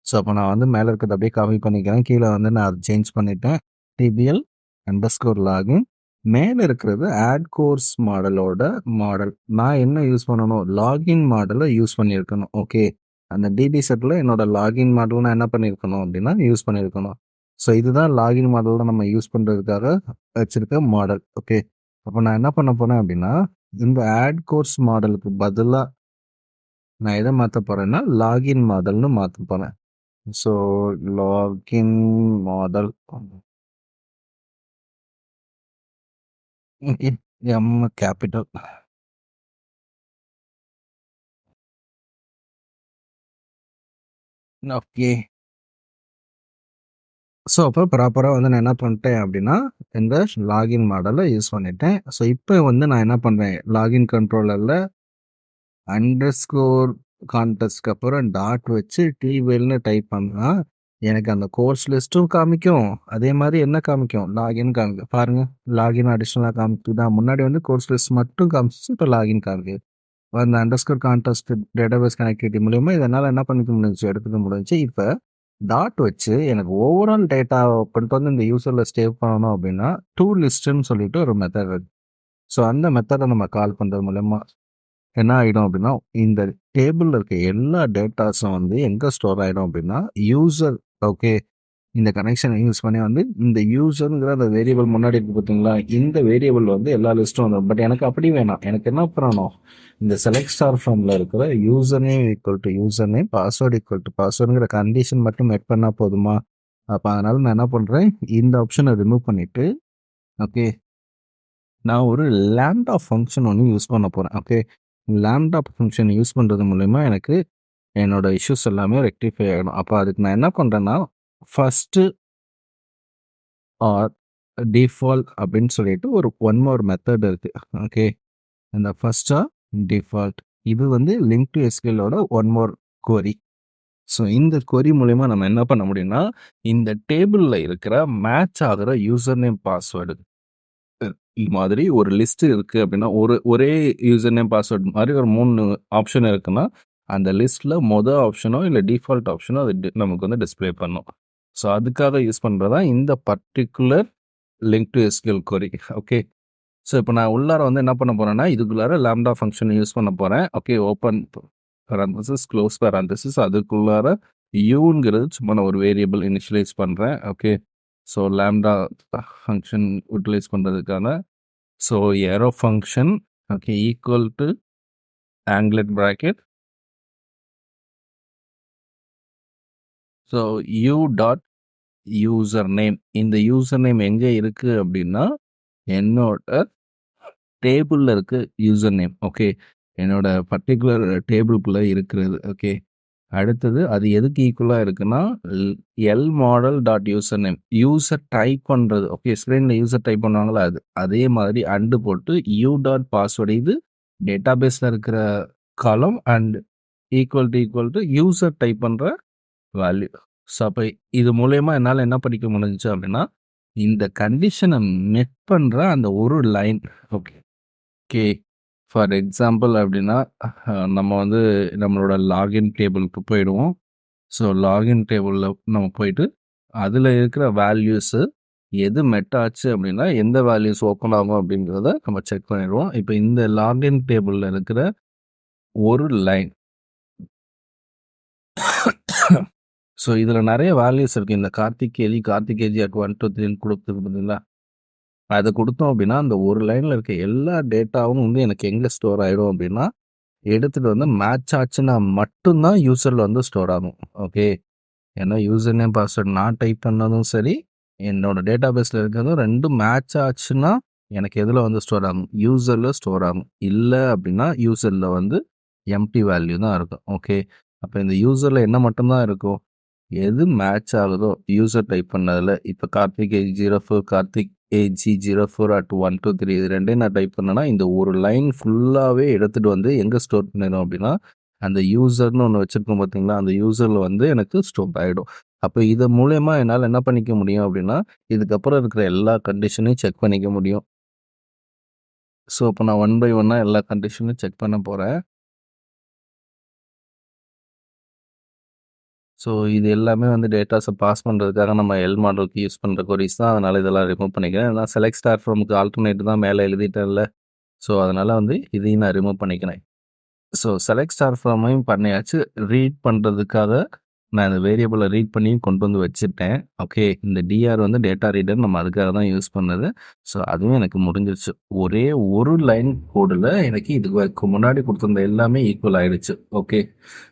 Speaker 1: ஸோ அப்போ நான் வந்து மேலே இருக்கிறத அப்படியே காப்பி பண்ணிக்கிறேன். கீழே வந்து நான் அதை சேஞ்ச் பண்ணிட்டேன். TBL_லாகின். மேலே இருக்கிறது ஆட் கோர்ஸ் மாடலோட மாடல். நான் என்ன யூஸ் பண்ணணும், லாகின் மாடலை யூஸ் பண்ணியிருக்கணும். ஓகே. அந்த டிபி செட்டில் என்னோட லாகின் மாடல் நான் என்ன பண்ணியிருக்கணும் அப்படின்னா யூஸ் பண்ணியிருக்கணும். ஸோ இதுதான் லாகின் மாடலில் நம்ம யூஸ் பண்ணுறதுக்காக வச்சுருக்க மாடல். ஓகே. அப்போ நான் என்ன பண்ண போகிறேன் அப்படின்னா, இந்த ஆட் கோர்ஸ் மாடலுக்கு பதிலாக நான் எதை மாற்ற போகிறேன்னா லாகின் மாடல்னு மாற்ற போகிறேன். So login model M capital. Okay. So அப்போ ப்ராப்பராக வந்து நான் என்ன பண்ணிட்டேன் அப்படின்னா, இந்த லாகின் மாடலை யூஸ் பண்ணிட்டேன். ஸோ இப்போ வந்து நான் என்ன பண்ணுறேன், லாகின் கண்ட்ரோலரில் அண்டர்ஸ்கோர் கான்டெஸ்ட்க்கு அப்புறம் டாட் வச்சு TBLன்னு டைப் பண்ணால் எனக்கு அந்த கோர்ஸ் லிஸ்ட்டும் காமிக்கும். அதே மாதிரி என்ன காமிக்கும், லாகின் காமிக்கும். பாருங்கள், லாகின் அடிஷ்னலாக காமிக்குதா. முன்னாடி வந்து கோர்ஸ் லிஸ்ட் மட்டும் காமிச்சிச்சு, இப்போ லாகின் காமிக்குது. அந்த அண்டர்ஸ்கோர் கான்டெஸ்ட் டேட்டாபேஸ் கனெக்டிவிட்டி மூலியமா இதனால என்ன பண்ணிக்க முடிஞ்சுச்சு, எடுத்துக்க முடிஞ்சுச்சு. இப்ப டாட் வச்சு எனக்கு ஓவரால் டேட்டா கொண்டு வந்து இந்த யூசர்ல சேவ் பண்ணணும் அப்படின்னா, டூ லிஸ்ட்ன்னு சொல்லிட்டு ஒரு மெத்தட் இருக்கு. ஸோ அந்த மெத்தட நம்ம கால் பண்றது மூலியமா என்ன ஆயிடும் அப்படின்னா, இந்த டேபிள்ல இருக்க எல்லா டேட்டாஸும் வந்து எங்க ஸ்டோர் ஆயிடும் அப்படின்னா, யூசர் ஓகே. இந்த கனெக்ஷனை யூஸ் பண்ணி வந்து இந்த யூசர்ங்கிற அந்த வேரியபிள் முன்னாடி இருக்கு பார்த்தீங்களா, இந்த வேரியபிள் வந்து எல்லா லிஸ்ட்டும் வந்துடும். பட் எனக்கு அப்படி வேணாம். எனக்கு என்ன பண்ணணும், இந்த செலக்ட் ஸ்டார் ஃபார்ம்ல இருக்கிற user name equal to user name, password equal to பாஸ்வேர்டுங்கிற கண்டிஷன் மட்டும் மெட் பண்ணால் போதுமா? அப்போ அதனால நான் என்ன பண்ணுறேன், இந்த ஆப்ஷனை ரிமூவ் பண்ணிட்டு ஓகே, நான் ஒரு லேம்டா ஃபங்க்ஷன் ஒன்று யூஸ் பண்ண போகிறேன். ஓகே, லேம்டா ஃபங்க்ஷன் யூஸ் பண்ணுறது மூலயமா எனக்கு என்னோட இஷ்யூஸ் எல்லாமே ரெக்டிஃபை ஆகிடும். அப்போ அதுக்கு நான் என்ன பண்ணுறேன்னா, ஃபஸ்ட்டு ஆர் டிஃபால்ட் அப்படின்னு சொல்லிட்டு ஒரு ஒன் மோர் மெத்தட் இருக்கு. ஓகே, அந்த ஃபர்ஸ்ட் ஆர் டிஃபால்ட் இது வந்து லிங்க் டு எஸ்கியூஎலோட ஒன் மோர் கொரி. ஸோ இந்த கொரி மூலயமா நம்ம என்ன பண்ண முடியும்னா, இந்த டேபிளில் இருக்கிற மேட்ச் ஆகிற யூசர் நேம் பாஸ்வேர்டு மாதிரி ஒரு லிஸ்ட் இருக்கு அப்படின்னா, ஒரே யூசர் நேம் பாஸ்வேர்டு மாதிரி ஒரு 3 ஆப்ஷன் இருக்குன்னா, அந்த லிஸ்ட்ல ஆப்ஷனோ இல்லை டிஃபால்ட் ஆப்ஷனோ அது நமக்கு வந்து டிஸ்பிளே பண்ணும். ஸோ அதுக்காக யூஸ் பண்ணுறது தான் இந்த particular link to SQL query. Okay, so இப்போ நான் உள்ளார வந்து என்ன பண்ண போறேன்னா, இதுக்குள்ளார லாம்டா ஃபங்க்ஷன் யூஸ் பண்ண போகிறேன். Okay, open parenthesis close parenthesis, அதுக்குள்ளார யூங்கிறது சும்மா நான் ஒரு வேரியபிள் இனிஷியலைஸ் பண்ணுறேன். Okay, so lambda function utilise பண்ணுறதுக்கான so arrow function okay equal to angled bracket. So U dot user name, இந்த யூசர் நேம் எங்கே இருக்குது அப்படின்னா, என்னோட டேபிளில் இருக்க யூசர் நேம். ஓகே, என்னோட பர்டிகுலர் டேபிளுக்குள்ளே இருக்கிறது. ஓகே, அடுத்தது அது எதுக்கு ஈக்குவலாக இருக்குன்னா, L model dot user name, user type பண்ணுறது. ஓகே, ஸ்க்ரீனில் யூசர் டைப் பண்ணுவாங்களா அது, அதே மாதிரி அண்டு போட்டு யூ டாட் பாஸ்வேர்டு, இது டேட்டா பேஸில் இருக்கிற காலம் and equal to user type பண்ணுற வேல்யூ. ஸோ அப்போ இது மூலயமா என்னால் என்ன படிக்க முடிஞ்சிச்சு அப்படின்னா, இந்த கண்டிஷனை மெட் பண்ணுற அந்த ஒரு line. Okay okay, for example அப்படின்னா, நம்ம வந்து நம்மளோட லாகின் டேபிளுக்கு போயிடுவோம். ஸோ லாகின் டேபிளில் நம்ம போயிட்டு அதில் இருக்கிற வேல்யூஸு எது மெட் ஆச்சு அப்படின்னா, எந்த வேல்யூஸ் ஓப்பன் ஆகும் அப்படிங்கிறத நம்ம செக் பண்ணிடுவோம். இப்போ இந்த லாகின் டேபிளில் இருக்கிற ஒரு லைன் ஸோ இதில் நிறைய வேல்யூஸ் இருக்குது. இந்த கார்த்திக் கேஜி அட் 1 2 3 கொடுத்துருக்கு பார்த்தீங்களா, அதை கொடுத்தோம் அப்படின்னா அந்த ஒரு லைனில் இருக்க எல்லா டேட்டாவும் வந்து எனக்கு எங்கே ஸ்டோர் ஆகிடும் அப்படின்னா, எடுத்துகிட்டு வந்து மேட்ச் ஆச்சுன்னா மட்டும்தான் யூசரில் வந்து ஸ்டோர் ஆகும். ஓகே, ஏன்னா யூசர் நேம் பாஸ்வேர்டு நான் டைப் பண்ணதும் சரி, என்னோட டேட்டா பேஸில் இருக்கிறதும் ரெண்டும் மேட்ச் ஆச்சுன்னா எனக்கு எதில் வந்து ஸ்டோர் ஆகும், யூசரில் ஸ்டோர் ஆகும். இல்லை அப்படின்னா யூசரில் வந்து எம்டி வேல்யூ தான் இருக்கும். ஓகே, அப்போ இந்த யூசரில் என்ன மட்டும்தான் இருக்கும், எது மேட்ச் ஆகுதோ யூசர் டைப் பண்ணதில். இப்போ Karthik AG04 Karthik AG04 at 1 2 3 இது ரெண்டையும் நான் டைப் பண்ணேன்னா, இந்த ஒரு லைன் ஃபுல்லாகவே எடுத்துகிட்டு வந்து எங்கே ஸ்டோர் பண்ணிடும் அப்படின்னா, அந்த யூசர்னு ஒன்று வச்சுருக்கோம் பார்த்தீங்களா, அந்த யூசரில் வந்து எனக்கு ஸ்டோர் ஆகிடும். அப்போ இது மூலயமா என்னால் என்ன பண்ணிக்க முடியும் அப்படின்னா, இதுக்கப்புறம் இருக்கிற எல்லா கண்டிஷனையும் செக் பண்ணிக்க முடியும். ஸோ இப்போ நான் 1 by 1 எல்லா கண்டிஷனையும் செக் பண்ண போகிறேன். ஸோ இது எல்லாமே வந்து டேட்டாஸை பாஸ் பண்ணுறதுக்காக நம்ம எல் மாடலுக்கு யூஸ் பண்ணுற கொரிஸ் தான். அதனால் இதெல்லாம் ரிமூவ் பண்ணிக்கிறேன். நான் செலக்ட் ஸ்டார் ஃப்ரம்க்கு ஆல்டர்னேட் தான் மேலே எழுதிட்டேன்ல. ஸோ அதனால் வந்து இதையும் நான் ரிமூவ் பண்ணிக்கிறேன். ஸோ செலக்ட் ஸ்டார் ஃப்ரமையும் பண்ணியாச்சு. ரீட் பண்ணுறதுக்காக நான் இந்த வேரியபிளை ரீட் பண்ணி கொண்டு வந்து வச்சுட்டேன். ஓகே, இந்த டிஆர் வந்து டேட்டா ரீடர் நம்ம அதுக்காக தான் யூஸ் பண்ணது. ஸோ அதுவும் எனக்கு முடிஞ்சிருச்சு. ஒரே ஒரு லைன் கோடில் எனக்கு இதுக்கு முன்னாடி கொடுத்துருந்த எல்லாமே ஈக்குவல் ஆகிடுச்சு. ஓகே,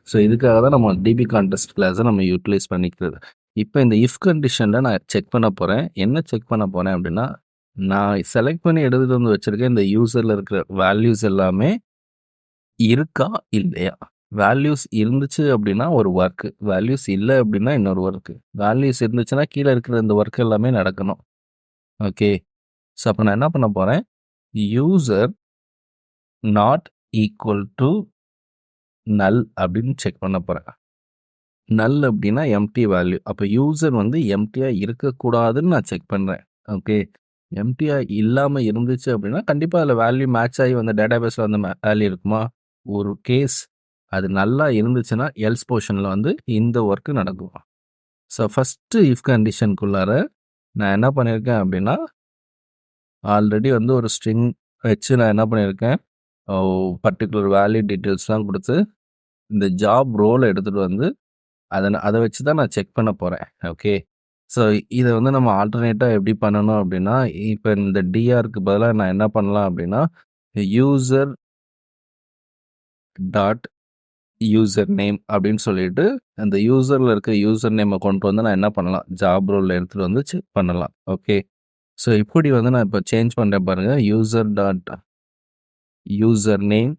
Speaker 1: ஸோ இதுக்காக தான் நம்ம டிபி கான்டெஸ்ட் கிளாஸை நம்ம யூட்டிலைஸ் பண்ணிக்கிறது. இப்போ இந்த இஃப் கண்டிஷனில் நான் செக் பண்ண போகிறேன். என்ன செக் பண்ண போகிறேன் அப்படின்னா, நான் செலக்ட் பண்ணி எடுத்துகிட்டு வந்து வச்சுருக்கேன் இந்த யூசரில் இருக்கிற வேல்யூஸ் எல்லாமே இருக்கா இல்லையா. வேல்யூஸ் இருந்துச்சு அப்படின்னா ஒரு ஒர்க்கு, வேல்யூஸ் இல்லை அப்படின்னா இன்னொரு ஒர்க்கு. வேல்யூஸ் இருந்துச்சுன்னா கீழே இருக்கிற இந்த ஒர்க் எல்லாமே நடக்கணும். ஓகே, ஸோ அப்போ நான் என்ன பண்ண போகிறேன், யூசர் நாட் ஈக்குவல் டு நல் அப்படின்னு செக் பண்ண போகிறேன். நல் அப்படின்னா எம்டி வேல்யூ. அப்போ யூசர் வந்து எம்டியாக இருக்கக்கூடாதுன்னு நான் செக் பண்ணுறேன். ஓகே, எம்டியாக இல்லாமல் இருந்துச்சு அப்படின்னா கண்டிப்பாக அதில் வேல்யூ மேட்ச் ஆகி வந்த டேட்டா பேஸில் வந்து வேல்யூ இருக்குமா, ஒரு கேஸ் அது நல்லா இருந்துச்சுன்னா, எல்ஸ் போர்ஷன்ல வந்து இந்த ஒர்க் நடக்கும். ஸோ ஃபர்ஸ்ட்டு இஃப் கண்டிஷனுக்குள்ளார நான் என்ன பண்ணியிருக்கேன் அப்படின்னா, ஆல்ரெடி வந்து ஒரு ஸ்ட்ரிங் வச்சு நான் என்ன பண்ணியிருக்கேன், பர்ட்டிகுலர் வேல்யூ டீட்டெயில்ஸ்லாம் குடுத்து, இந்த ஜாப் ரோல எடுத்துட்டு வந்து, அத வச்சு தான் நான் செக் பண்ண போறேன். ஓகே. ஸோ இத வந்து நம்ம ஆல்டர்னேட்டா எப்படி பண்ணணும் அப்படின்னா, இப்ப இந்த டிஆர்‌க்கு பதிலா நான் என்ன பண்ணலாம் அப்படின்னா, யூசர் டாட் யூசர் நேம் அப்படின்னு சொல்லிட்டு, அந்த யூசர்ல இருக்க யூசர் நேம கொண்டு வந்து நான் என்ன பண்ணலாம், ஜாப் ரோல்ல எடுத்துட்டு வந்து செக் பண்ணலாம். ஓகே. ஸோ இப்படி வந்து நான் இப்ப சேஞ்ச் பண்றேன் பாருங்க. யூசர் டாட் யூசர் நேம்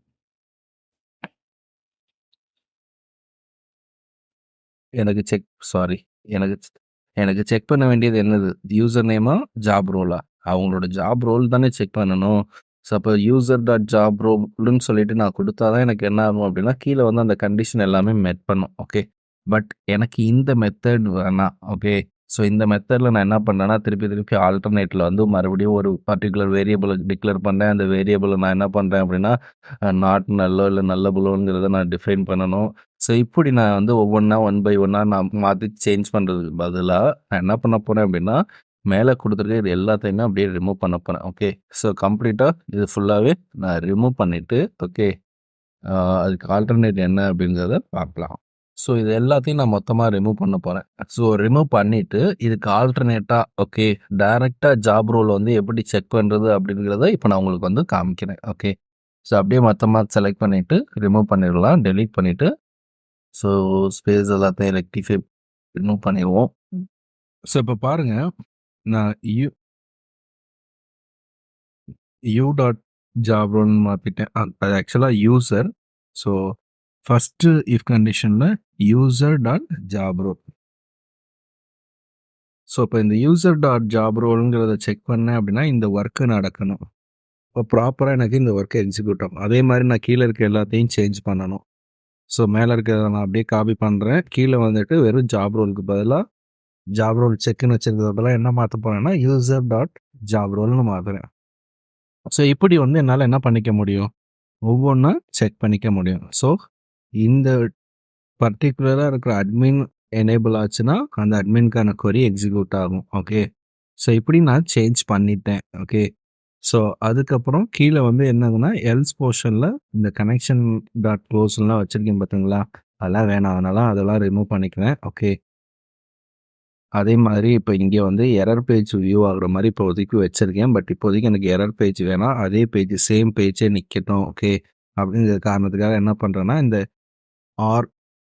Speaker 1: எனக்கு செக் சாரி. எனக்கு எனக்கு செக் பண்ண வேண்டியது என்னது? யூசர் நேமா? ஜாப் ரோலா? அவங்களோட ஜாப் ரோல் தானே செக் பண்ணணும். ஸோ அப்போ யூசர் டாட் ஜாப் ரோல்ன்னு சொல்லிட்டு நான் குடுத்தா தான் எனக்கு என்ன ஆகும் அப்படின்னா, கீழ வந்து அந்த கண்டிஷன் எல்லாமே மெட் பண்ணும். ஓகே. பட் எனக்கு இந்த மெத்தட் வேணாம். ஓகே. ஸோ இந்த மெத்தட்ல நான் என்ன பண்ணேன்னா, திருப்பி திருப்பி ஆல்டர்னேட்ல வந்து மறுபடியும் ஒரு பர்ட்டிகுலர் வேரியபிள டிக்ளேர் பண்ணேன். அந்த வேரியபிள நான் என்ன பண்றேன் அப்படின்னா, நாட் நல்லோ இல்ல நல்லபிளோங்கிறத நான் டிஃபைன் பண்ணணும். ஸோ இப்படி நான் வந்து ஒவ்வொன்னா ஒன் பை ஒன்னா நான் மாத்தி சேஞ்ச் பண்றதுக்கு பதிலா, நான் என்ன பண்ண போறேன் அப்படின்னா, மேல குடுத்துருக்க இது எல்லாத்தையுமே அப்படியே ரிமூவ் பண்ண போறேன். ஓகே. ஸோ கம்ப்ளீட்டா இது ஃபுல்லாவே நான் ரிமூவ் பண்ணிட்டு, ஓகே. அ அதுக்கு ஆல்டர்னேட் என்ன அப்படிங்கிறத பார்க்கலாம். ஸோ இது எல்லாத்தையும் நான் மொத்தமா ரிமூவ் பண்ண போறேன். ஸோ ரிமூவ் பண்ணிட்டு, இதுக்கு ஆல்டர்னேட்டா ஓகே, டைரக்ட்டா ஜாப் ரோல் வந்து எப்படி செக் பண்றது அப்படிங்கிறத இப்ப நான் உங்களுக்கு வந்து காமிக்கிறேன். ஓகே. ஸோ அப்படியே மொத்தமா செலக்ட் பண்ணிட்டு, ரிமூவ் பண்ணிடலாம். டெலீட் பண்ணிட்டு, ஸோ ஸ்பேஸ் எல்லாத்தையும் ரெக்டிஃபை ரிமூவ் பண்ணிருவோம். ஸோ இப்ப பாருங்க, நான் யூ டாட் ஜாப் ரோல்ன்னு மாத்திட்டேன். அது ஆக்சுவலா யூசர். ஸோ ஃபர்ஸ்ட்டு இஃப் கண்டிஷன்ல user dot job role. So இப்போ இந்த யூசர் டாட் ஜாப் ரோல்ங்கிறத செக் பண்ணேன் அப்படின்னா, இந்த ஒர்க் நடக்கணும். இப்போ ப்ராப்பரா எனக்கு இந்த ஒர்க் எக்ஸிக்யூட் ஆகும். அதே மாரி நான் கீழ இருக்க எல்லாத்தையும் சேஞ்ச் பண்ணணும். ஸோ மேல இருக்கிறத நான் அப்படியே காப்பி பண்றேன். கீழ வந்துட்டு வெறும் ஜாப் ரோலுக்கு பதிலா ஜாப் ரோல் செக்ன்னு வச்சிருக்கிறதுக்கு பதிலா என்ன மாத்த போறேன்னா, யூசர் டாட் ஜாப் ரோல்ன்னு மாத்துறேன். ஸோ இப்படி வந்து என்னால என்ன பண்ணிக்க முடியும்? ஒவ்வொன்னா செக் பண்ணிக்க முடியும். ஸோ இந்த பர்ட்டிகுலரா இருக்கிற அட்மின் எனேபிள் ஆச்சுன்னா, அந்த அட்மின்க்கான கொரி எக்ஸிக்யூட் ஆகும். ஓகே. ஸோ இப்படி நான் சேஞ்ச் பண்ணிட்டேன். ஓகே. ஸோ அதுக்கப்புறம் கீழ வந்து என்னதுன்னா, எல்ஸ் போர்ஷன்ல இந்த கனெக்ஷன் டாட் க்ளோஸ்லாம் வச்சிருக்கேன் பார்த்தீங்களா? அதெல்லாம் வேணாம். அதனால அதெல்லாம் ரிமூவ் பண்ணிக்கிறேன். ஓகே. அதே மாதிரி இப்ப இங்க வந்து எரர் பேஜ் வியூ ஆகுற மாரி இப்போதைக்கு வச்சிருக்கேன். பட் இப்போதைக்கு எனக்கு எரர் பேஜ் வேணாம். அதே பேஜ் சேம் பேஜே நிக்கட்டும். ஓகே. அப்படிங்கிற காரணத்துக்காக என்ன பண்றேன்னா, இந்த ஆர்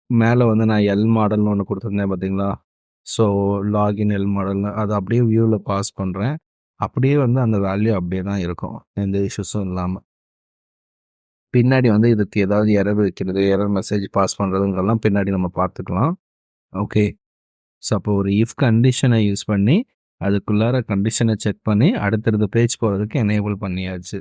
Speaker 1: மேல வந்து நான் எல் மாடல்னு ஒண்ணு குடுத்துருந்தேன் பார்த்தீங்களா? ஸோ லாகின் எல் மாடல்னு அத அப்படியே வியூல பாஸ் பண்றேன். அப்படியே வந்து அந்த வேல்யூ அப்படியே தான் இருக்கும். எந்த இஷ்யூஸும் இல்லாம. பின்னாடி வந்து இதுக்கு ஏதாவது எரர் வைக்கிறது, எரர் மெசேஜ் பாஸ் பண்றதுங்கெல்லாம் பின்னாடி நம்ம பார்த்துக்கலாம். ஓகே. ஸோ அப்போ ஒரு இஃப் கண்டிஷனை யூஸ் பண்ணி, அதுக்குள்ளார கண்டிஷனை செக் பண்ணி, அடுத்தடுத்த பேஜ் போறதுக்கு எனேபிள் பண்ணியாச்சு.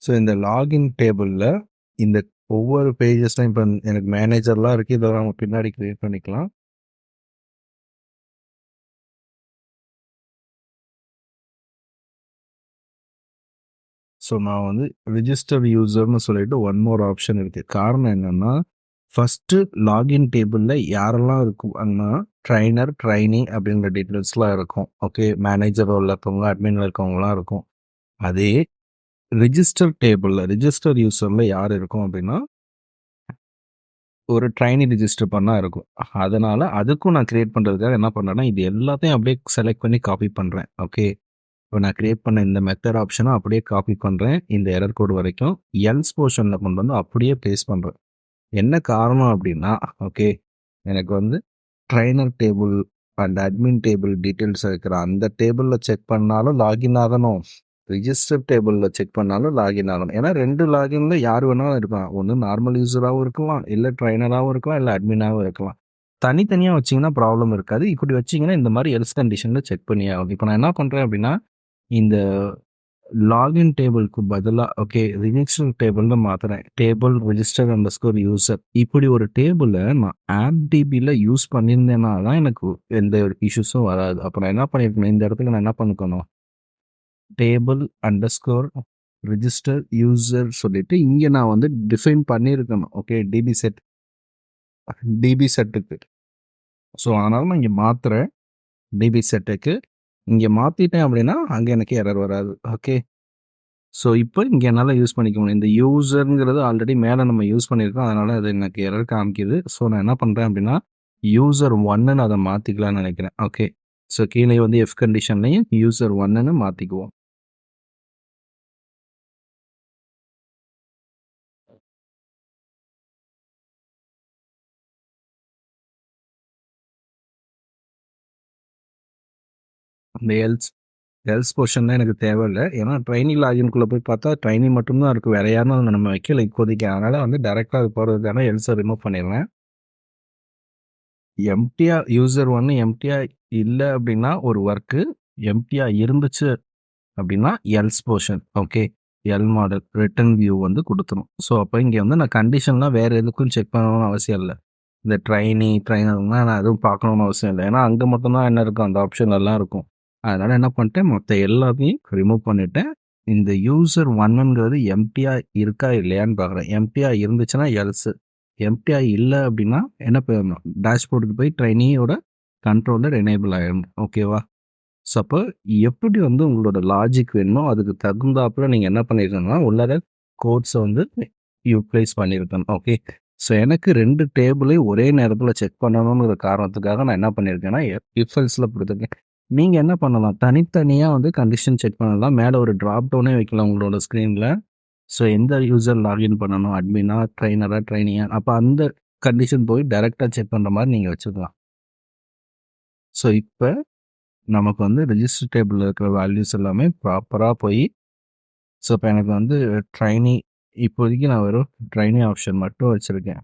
Speaker 1: ஸோ இந்த லாகின் டேபிள்ல இந்த ஒவ்வொரு பேஜஸ்லயும் இப்ப எனக்கு மேனேஜர்லாம் இருக்கு. இதெல்லாம் நம்ம பின்னாடி கிரியேட் பண்ணிக்கலாம். ஸோ நான் வந்து ரிஜிஸ்டர் யூசர்ன்னு சொல்லிட்டு ஒன் மோர் ஆப்ஷன் இருக்கு. காரணம் என்னன்னா, ஃபர்ஸ்ட்டு லாகின் டேபிள்ல யாரெல்லாம் இருக்கும்னா, ட்ரெய்னர், ட்ரெய்னி அப்படிங்கிற டீட்டெயில்ஸ்லாம் இருக்கும். ஓகே. மேனேஜர் ரோல்ல இருக்கவங்க, அட்மின்ல இருக்கவங்கலாம் இருக்கும். அதே ரிஜிஸ்டர் யூசர்ல யார் இருக்கும் அப்படின்னா, ஒரு ட்ரெய்னி ரிஜிஸ்டர் பண்ணா இருக்கும். அதனால அதுக்கும் நான் கிரியேட் பண்றதுக்காக என்ன பண்றேன்னா, இது எல்லாத்தையும் அப்படியே செலக்ட் பண்ணி காப்பி பண்றேன். ஓகே. இப்போ நான் கிரியேட் பண்ண இந்த மெத்தட் ஆப்ஷன அப்படியே காப்பி பண்றேன். இந்த எரர் கோட் வரைக்கும். எல்ஸ் போர்ஷன்ல கொண்டு வந்து அப்படியே பேஸ்ட் பண்றேன். என்ன காரணம் அப்படின்னா, ஓகே. எனக்கு வந்து trainer table and admin table details இருக்கிற அந்த டேபிள்ல செக் பண்ணாலும் லாகின் ஆகணும். ரிஜிஸ்டர் டேபிள்ல செக் பண்ணாலும் லாகின் ஆகணும். ஏன்னா 2 லாகின்ல யார் வேணாலும் இருக்கலாம். ஒண்ணு நார்மல் யூசராவும் இருக்கலாம், இல்ல ட்ரெய்னராவும் இருக்கலாம், இல்ல அட்மினாவும் இருக்கலாம். தனித்தனியா வச்சீங்கன்னா ப்ராப்ளம் இருக்காது. இப்படி வச்சீங்கன்னா இந்த மாரி எல்ஸ் கண்டிஷன்ல செக் பண்ணியே ஆகும். இப்போ நான் என்ன பண்றேன் அப்படின்னா, இந்த லாகின் டேபிளுக்கு பதிலா ஓகே ரிஜிஸ்டர் டேபிள்னு மாத்துறேன். Table register underscore user. இப்படி ஒரு டேபிள நான் AppDBல யூஸ் பண்ணியிருந்தேன்னா தான் எனக்கு எந்த ஒரு இஷ்யூஸும் வராது. அப்ப நான் என்ன பண்ணியிருக்கணும், இந்த இடத்துல நான் என்ன பண்ணிக்கணும், டேபிள் அண்டர்ஸ்கோர் ரிஜிஸ்டர் யூசர் சொல்லிட்டு இங்க நான் வந்து டிஃபைன் பண்ணியிருக்கணும். ஓகே டிபி செட்டுக்கு. ஸோ அதனால நான் இங்க மாத்துறேன். டிபி செட்டுக்கு இங்க மாத்திட்டேன் அப்படின்னா அங்க எனக்கு எரர் வராது. ஓகே. ஸோ இப்போ இங்க என்னால யூஸ் பண்ணிக்க முடியும். இந்த யூசர்ங்கிறது ஆல்ரெடி மேல நம்ம யூஸ் பண்ணியிருக்கோம். அதனால அது எனக்கு எரர் காமிக்குது. ஸோ நான் என்ன பண்றேன் அப்படின்னா யூசர் 1ன்னு அதை மாத்திக்கலாம்னு நினைக்கிறேன். ஓகே. ஸோ கீழே வந்து எஃப் கண்டிஷன்லையும் யூசர் 1ன்னு மாத்திக்குவோம். இந்த எல்ஸ் போர்ஷன் தான் எனக்கு தேவையில்லை. ஏன்னா ட்ரைனி லாகின்குள்ளே போய் பார்த்தா ட்ரைனி மட்டும்தான் இருக்குது. வேற யாரும் நம்ம வைக்கல இப்போதைக்கு. அதனால வந்து டேரெக்டாக அது போகிறதுக்கான எல்ஸை ரிமூவ் பண்ணிடுறேன். எம்டியா யூசர் 1 எம்டியா இல்லை அப்படின்னா ஒரு ஒர்க்கு, எம்டியா இருந்துச்சு அப்படின்னா else portion. Okay. L model return view வந்து கொடுத்துரும். ஸோ அப்போ இங்கே வந்து நான் கண்டிஷன்லாம் வேறு எதுக்கும் செக் பண்ணணும்னு அவசியம் இல்லை. இந்த ட்ரைனர்லாம் நான் எதுவும் பார்க்கணும்னு அவசியம் இல்லை. ஏன்னா அங்கே மட்டும்தான் என்ன இருக்கும், அந்த ஆப்ஷன் எல்லாம் இருக்கும். அதனால் என்ன பண்ணிட்டேன், மற்ற எல்லாத்தையும் ரிமூவ் பண்ணிவிட்டேன். இந்த யூசர் 1ங்கிறது எம்டியா இருக்கா இல்லையான்னு பார்க்குறேன். எம்டியா இருந்துச்சுன்னா எல்ஸு, எம்டியா இல்லை அப்படின்னா என்ன போயிடணும், டேஷ்போர்டுக்கு போய் ட்ரைனியோட கண்ட்ரோலர் எனேபிள் ஆகிடணும். ஓகேவா. ஸோ அப்போ எப்படி வந்து உங்களோட லாஜிக் வேணுமோ அதுக்கு தகுந்தாப்புல நீங்கள் என்ன பண்ணியிருக்கணும்னா உள்ளார கோட்ஸை வந்து யூட்டிலைஸ் பண்ணியிருக்கணும். ஓகே. ஸோ எனக்கு 2 டேபிளையும் ஒரே நேரத்தில் செக் பண்ணணுங்கிற காரணத்துக்காக நான் என்ன பண்ணியிருக்கேன்னா இஃப் எல்ஸில் கொடுத்துருக்கேன். நீங்கள் என்ன பண்ணலாம், தனித்தனியாக வந்து கண்டிஷன் செக் பண்ணலாம். மேலே ஒரு ட்ராப் டவுனே வைக்கலாம் உங்களோட ஸ்க்ரீனில். ஸோ எந்த யூசர் லாகின் பண்ணணும், அட்மினா ட்ரைனரா ட்ரைனியா, அப்போ அந்த கண்டிஷன் போய் டைரெக்டாக செக் பண்ணுற மாதிரி நீங்கள் வச்சுக்கலாம். ஸோ இப்போ நமக்கு வந்து ரெஜிஸ்டர் டேபிளில் இருக்கிற வேல்யூஸ் எல்லாமே ப்ராப்பராக போய், ஸோ இப்போ எனக்கு வந்து ட்ரைனி இப்போதைக்கு நான் வெறும் ட்ரைனி ஆப்ஷன் மட்டும் வச்சுருக்கேன்.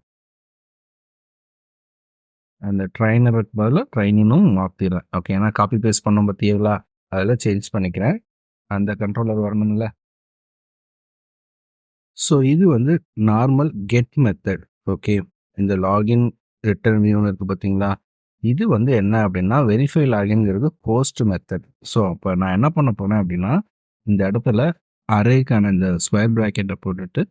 Speaker 1: அந்த ட்ரைனருக்கு பதிலாக ட்ரைனினும் மாற்றிடுறேன். ஓகே. ஏன்னா காப்பி பேஸ்ட் பண்ணோம் பார்த்தீங்களா, அதில் சேஞ்ச் பண்ணிக்கிறேன். அந்த கண்ட்ரோலர் வரணும்ல. ஸோ இது வந்து நார்மல் கெட் மெத்தட். ஓகே. இந்த லாகின் ரிட்டர்ன் வியூன்னு இருக்குது பார்த்தீங்களா, இது வந்து என்ன அப்படின்னா வெரிஃபை லாகின்ங்கிறது போஸ்ட் மெத்தட். ஸோ அப்போ நான் என்ன பண்ண போனேன் அப்படின்னா இந்த இடத்துல அரேக்கான இந்த ஸ்கொயர் ப்ராக்கெட்டை போட்டுட்டு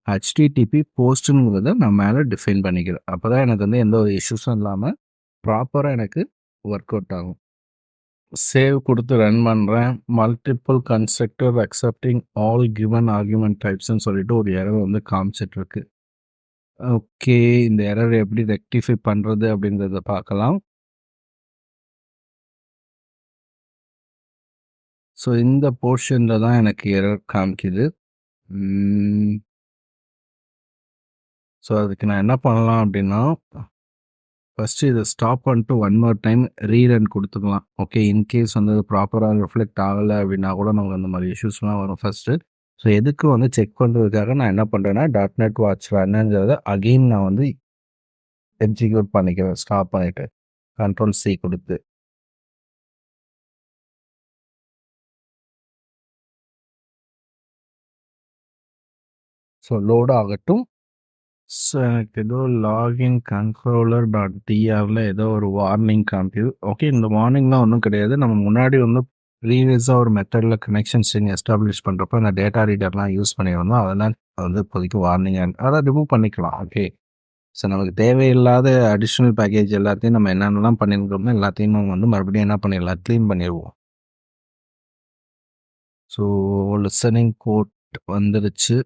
Speaker 1: ஹெச்டிடிபி போஸ்ட்டுங்கிறத நான் மேலே டிஃபைன் பண்ணிக்கிறேன். அப்போ தான் எனக்கு வந்து எந்த ஒரு இஷ்யூஸும் இல்லாமல் ப்ராப்பராக எனக்கு ஒர்க் அவுட் ஆகும். சேவ் கொடுத்து ரன் பண்ணுறேன். Multiple constructor accepting all given argument டைப்ஸ்ன்னு சொல்லிட்டு ஒரு எரர் வந்து காமிச்சிட்ருக்கு. ஓகே. இந்த எரர் எப்படி ரெக்டிஃபை பண்ணுறது அப்படின்றத பார்க்கலாம். ஸோ இந்த போர்ஷனில் தான் எனக்கு எரர் காமிக்குது. ஸோ அதுக்கு நான் என்ன பண்ணலாம் அப்படின்னா ஃபஸ்ட்டு இதை ஸ்டாப் பண்ணிட்டு 1 more டைம் ரீரன் கொடுத்துக்கலாம். ஓகே. இன்கேஸ் வந்து ப்ராப்பராக ரிஃப்ளெக்ட் ஆகலை அப்படின்னா கூட நமக்கு அந்த மாதிரி இஷ்யூஸ்லாம் வரும் ஃபஸ்ட்டு. ஸோ எதுக்கு வந்து செக் பண்ணுறதுக்காக நான் என்ன பண்ணுறேன்னா .NET வாட்ச் ரன்னுங்கிறத அகெயின் நான் வந்து எக்ஸிக்யூட் பண்ணிக்கிறேன். ஸ்டாப் பண்ணிவிட்டு Ctrl+C கொடுத்து. ஸோ லோட் ஆகட்டும். ஸோ எனக்கு ஏதோ லாகின் கண்ட்ரோலர்.tr ஏதோ ஒரு வார்னிங் காமிக்குது. ஓகே. இந்த வார்னிங்லாம் ஒன்றும் கிடையாது. நம்ம முன்னாடி வந்து ப்ரீவியஸாக ஒரு மெத்தடில் கனெக்ஷன் ஸ்ட்ரிங் எஸ்டாப்ளிஷ் பண்ணுறப்ப அந்த டேட்டா ரீடர்லாம் யூஸ் பண்ணியிருந்தோம். அதெல்லாம் வந்து இப்போதைக்கு வார்னிங் அதை ரிமூவ் பண்ணிக்கலாம். ஓகே. ஸோ நமக்கு தேவையில்லாத அடிஷ்னல் பேக்கேஜ் எல்லாத்தையும் நம்ம என்னென்னலாம் பண்ணியிருக்கோமோ எல்லாத்தையும் நம்ம வந்து மறுபடியும் என்ன பண்ணிடலாம், க்ளீன் பண்ணிடுவோம். ஸோ லிசனிங் கோட் வந்துடுச்சு.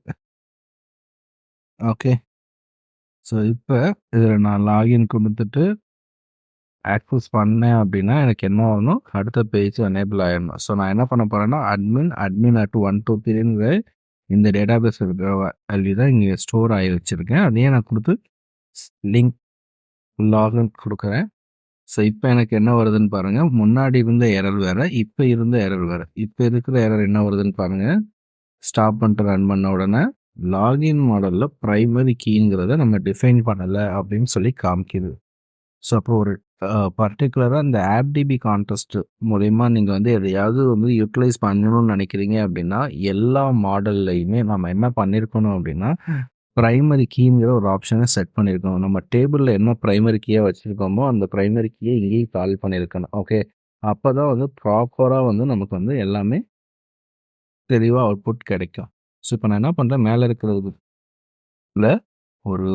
Speaker 1: ஓகே. ஸோ இப்போ இதில் நான் லாகின் கொடுத்துட்டு ஆக்சஸ் பண்ணேன் அப்படின்னா எனக்கு என்ன ஆகணும், அடுத்த பேஜ் எனேபிள் ஆகிடணும். ஸோ நான் என்ன பண்ண போகிறேன்னா admin@123ங்கிற இந்த டேட்டா பேஸ் இருக்கிற வேல்யூ தான் இங்கே ஸ்டோர் ஆகி வச்சுருக்கேன். அதையே நான் கொடுத்து லிங்க் லாகின் கொடுக்குறேன். ஸோ இப்போ எனக்கு என்ன வருதுன்னு பாருங்கள். முன்னாடி இருந்த எரர் வேறு, இப்போ இருந்த எரர் வேறு. இப்போ இருக்கிற எரர் என்ன வருதுன்னு பாருங்கள். ஸ்டாப் பண்ணிட்டு ரன் பண்ண உடனே லாகின் மாடலில் ப்ரைமரி கீங்கிறத நம்ம டிஃபைன் பண்ணலை அப்படின்னு சொல்லி காமிக்குது. ஸோ அப்போ ஒரு பர்ட்டிகுலரா இந்த ஆப்டிபி கான்டெஸ்ட் மூலியமா நீங்க வந்து எதையாவது வந்து யூட்டிலைஸ் பண்ணணும்னு நினைக்கிறீங்க அப்படின்னா, எல்லா மாடல்லயுமே நம்ம என்ன பண்ணியிருக்கணும் அப்படின்னா, பிரைமரி கீங்கிற ஒரு ஆப்ஷன செட் பண்ணியிருக்கணும். நம்ம டேபிள்ல என்ன பிரைமரி கீயா வச்சிருக்கோமோ, அந்த பிரைமரி கீய இங்கேயும் கால் பண்ணியிருக்கணும். ஓகே. அப்பதான் வந்து ப்ராப்பரா வந்து நமக்கு வந்து எல்லாமே தெளிவா அவுட்புட் கிடைக்கும். ஸோ, இப்ப நான் என்ன பண்றேன், மேல இருக்கிறதுல ஒரு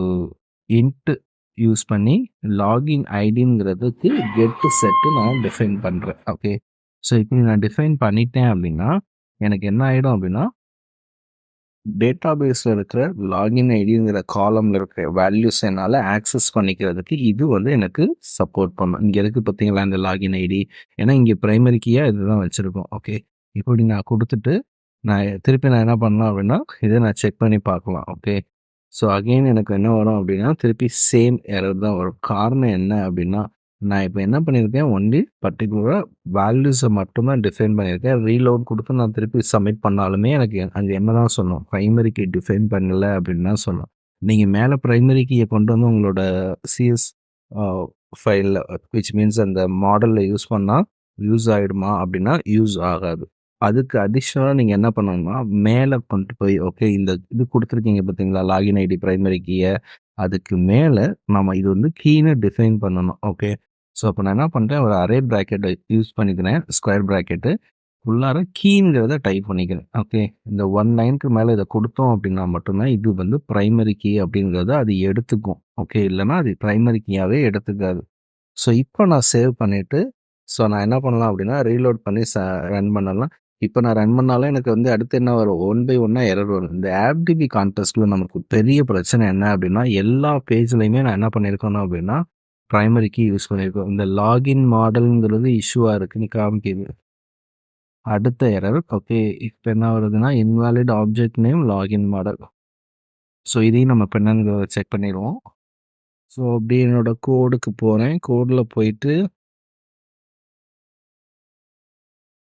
Speaker 1: இன்ட் யூஸ் பண்ணி லாகின் ஐடிங்கிறதுக்கு கெட் செட்டு நான் டிஃபைன் பண்ணுறேன். ஓகே. ஸோ இப்படி நான் டிஃபைன் பண்ணிட்டேன் அப்படின்னா எனக்கு என்ன ஆகிடும் அப்படின்னா டேட்டாபேஸில் இருக்கிற லாகின் ஐடிங்கிற காலமில் இருக்கிற வேல்யூஸ் என்னால் ஆக்சஸ் பண்ணிக்கிறதுக்கு இது வந்து எனக்கு சப்போர்ட் பண்ணும். இங்கே இருக்குது பார்த்தீங்களா இந்த லாகின் ஐடி, ஏன்னா இங்கே ப்ரைமரி கீயாக இதுதான் வச்சுருக்கோம். ஓகே. இப்படி நான் கொடுத்துட்டு திருப்பி நான் என்ன பண்ணலாம் அப்படின்னா இதை நான் செக் பண்ணி பார்க்கலாம். ஓகே. ஸோ அகெயின் எனக்கு என்ன வரும் அப்படின்னா திருப்பி சேம் எரர் தான் வரும். காரணம் என்ன அப்படின்னா நான் இப்போ என்ன பண்ணியிருக்கேன், ஒன்லி பர்டிகுலராக வேல்யூஸை மட்டும்தான் டிஃபைன் பண்ணியிருக்கேன். ரீலோட் கொடுத்து நான் திருப்பி சப்மிட் பண்ணாலுமே எனக்கு அங்கே என்ன தான் சொல்லணும், ப்ரைமரி கீ டிஃபைன் பண்ணல அப்படின்னு தான் சொல்லணும். நீங்கள் மேலே ப்ரைமரி கீயை கொண்டு வந்து உங்களோட சிஎஸ் ஃபைலில் விச் மீன்ஸ் அந்த மாடலில் யூஸ் பண்ணால் யூஸ் ஆகிடுமா அப்படின்னா யூஸ் ஆகாது. அதுக்கு அடிஷ்னலாக நீங்கள் என்ன பண்ணணும்னா மேலே கொண்டு போய் ஓகே இந்த இது கொடுத்துருக்கீங்க பார்த்தீங்களா லாகின் ஐடி ப்ரைமரி கீயை, அதுக்கு மேலே நம்ம இது வந்து கீன்னு டிஃபைன் பண்ணணும். ஓகே. ஸோ அப்போ நான் என்ன பண்ணுறேன், ஒரு அரே ப்ராக்கெட்டை யூஸ் பண்ணிக்கிறேன், ஸ்கொயர் ப்ராக்கெட்டு உள்ளார கீங்கிறத டைப் பண்ணிக்கிறேன். ஓகே. இந்த 19க்கு மேலே இதை கொடுத்தோம் அப்படின்னா மட்டும்தான் இது வந்து ப்ரைமரி கீ அப்படிங்கிறத அது எடுத்துக்கும். ஓகே. இல்லைனா அது ப்ரைமரி கீயாகவே எடுத்துக்காது. ஸோ இப்போ நான் சேவ் பண்ணிவிட்டு ஸோ நான் என்ன பண்ணலாம் அப்படின்னா ரீலோட் பண்ணி ரன் பண்ணலாம். இப்போ நான் ரன் பண்ணாலும் எனக்கு வந்து அடுத்து என்ன வரும், 1 பை 1 எரர் வரும். இந்த ஆப்டிபி கான்டெஸ்ட்டில் நமக்கு பெரிய பிரச்சனை என்ன அப்படின்னா எல்லா பேஜ்லையுமே நான் என்ன பண்ணியிருக்கணும் அப்படின்னா ப்ரைமரி கீ யூஸ் பண்ணியிருக்கோம். இந்த லாகின் மாடலுங்கிறது இஷ்யூவாக இருக்குன்னு காமிக்குது. அடுத்த எரர் ஓகே. இப்போ என்ன வருதுன்னா invalid object name login model. So இதையும் நம்ம இப்போ என்னன்னு செக் பண்ணிடுவோம். ஸோ அப்படியே என்னோட கோடுக்கு போகிறேன். கோடில் போயிட்டு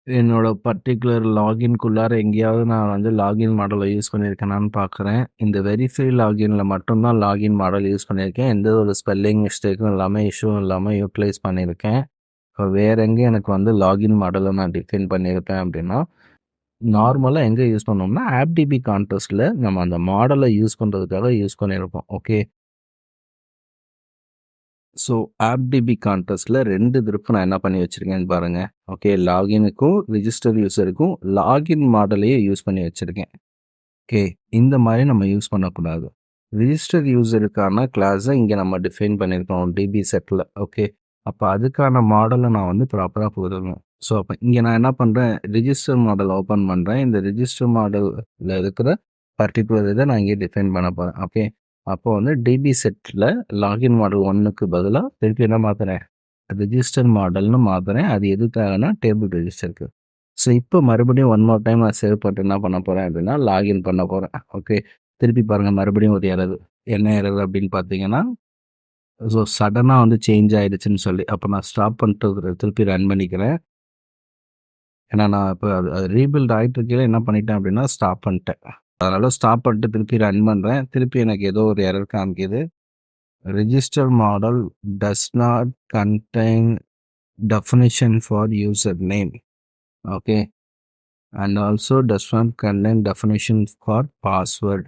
Speaker 1: என்னோட பர்ட்டிகுலர் லாகின்குள்ளார எங்கேயாவது நான் வந்து லாகின் மாடலை யூஸ் பண்ணியிருக்கேனான்னு பார்க்குறேன். இந்த வெரிஃபை லாகின்ல மட்டும்தான் லாகின் மாடல் யூஸ் பண்ணியிருக்கேன். எந்த ஒரு ஸ்பெல்லிங் மிஸ்டேக்கும் இல்லாமல் இஷ்யூவும் இல்லாமல் யூட்டிலைஸ் பண்ணியிருக்கேன். இப்போ வேறு எங்கே எனக்கு வந்து லாகின் மாடலை நான் டிஃபைன் பண்ணியிருப்பேன் அப்படின்னா நார்மலாக எங்கே யூஸ் பண்ணோம்னா ஆப்டிபி கான்டெஸ்ட்டில் நம்ம அந்த மாடலை யூஸ் பண்ணுறதுக்காக யூஸ் பண்ணியிருப்போம். ஓகே. ஸோ ஆப்டிபி கான்டெஸ்ட்டில் 2 திருப்பு நான் என்ன பண்ணி வச்சுருக்கேன்னு பாருங்கள். ஓகே. லாகினுக்கும் ரிஜிஸ்டர் யூஸருக்கும் லாகின் மாடலையே யூஸ் பண்ணி வச்சுருக்கேன். ஓகே. இந்த மாதிரி நம்ம யூஸ் பண்ணக்கூடாது. ரிஜிஸ்டர் யூஸருக்கான கிளாஸை இங்கே நம்ம டிஃபைன் பண்ணியிருக்கோம் டிபி செட்டில். ஓகே. அப்போ அதுக்கான மாடலை நான் வந்து ப்ராப்பராக போடணும். ஸோ அப்போ இங்கே நான் என்ன பண்ணுறேன், ரிஜிஸ்டர் மாடல் ஓப்பன் பண்ணுறேன். இந்த ரிஜிஸ்டர் மாடலில் இருக்கிற பர்டிகுலர் இதை நான் இங்கே டிஃபைன் பண்ண போகிறேன். ஓகே. அப்போ வந்து டிபி செட்டில் லாகின் மாடல் 1க்கு பதிலாக திருப்பி என்ன மாற்றுறேன், ரிஜிஸ்டர் மாடல்னு மாற்றுறேன். அது எதுக்காகனா டேபிள் ரிஜிஸ்டருக்கு. ஸோ இப்போ மறுபடியும் 1 மோர் டைம் நான் சேவ் பண்ணிட்டு என்ன பண்ண போகிறேன் அப்படின்னா லாகின் பண்ண போகிறேன். ஓகே. திருப்பி பாருங்கள் மறுபடியும் ஒரு எரர். என்ன எரர் அப்படின்னு பார்த்தீங்கன்னா ஸோ சடனாக வந்து சேஞ்ச் ஆகிடுச்சுன்னு சொல்லி அப்போ நான் ஸ்டாப் பண்ணிட்டு திருப்பி ரன் பண்ணிக்கிறேன். ஏன்னா நான் இப்போ அது ரீபில்ட் ஆகிட்டு இருக்கையில் என்ன பண்ணிட்டேன் அப்படின்னா ஸ்டாப் பண்ணிட்டேன். அதனால் ஸ்டாப் பண்ணிட்டு திருப்பி ரன் பண்ணுறேன். திருப்பி எனக்கு ஏதோ ஒரு எரர் காமிக்குது. Register model does not contain definition for user name. Okay. And also does not contain definition for password.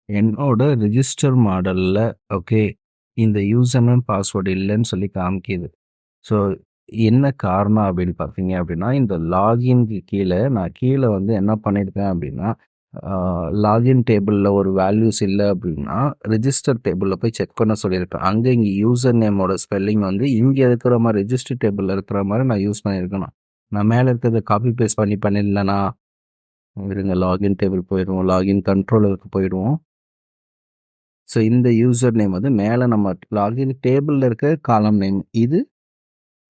Speaker 1: என்னோட ரிஜிஸ்டர் மாடலில் ஓகே இந்த யூசர் நேம் பாஸ்வேர்டு இல்லைன்னு சொல்லி காமிக்கிது. ஸோ என்ன காரணம் அப்படின்னு பார்த்தீங்க அப்படின்னா இந்த லாகின்க்கு கீழே நான் கீழே வந்து என்ன பண்ணியிருக்கேன் அப்படின்னா லாகின் டேபிளில் ஒரு வேல்யூஸ் இல்லை அப்படின்னா ரிஜிஸ்டர் டேபிளில் போய் செக் பண்ண சொல்லியிருப்பேன். அங்கே இங்கே யூசர் நேமோட ஸ்பெல்லிங் வந்து இங்கே இருக்கிற மாதிரி ரிஜிஸ்டர் டேபிளில் இருக்கிற மாதிரி நான் யூஸ் பண்ணியிருக்கணும். நான் மேலே இருக்கிறத காப்பி பேஸ்ட் பண்ணிடலனா இருங்க, லாகின் டேபிள் போயிடுவோம், லாகின் கண்ட்ரோலருக்கு போயிடுவோம். ஸோ இந்த யூசர் நேம் வந்து மேலே நம்ம லாகின் டேபிளில் இருக்க காலம் நேம், இது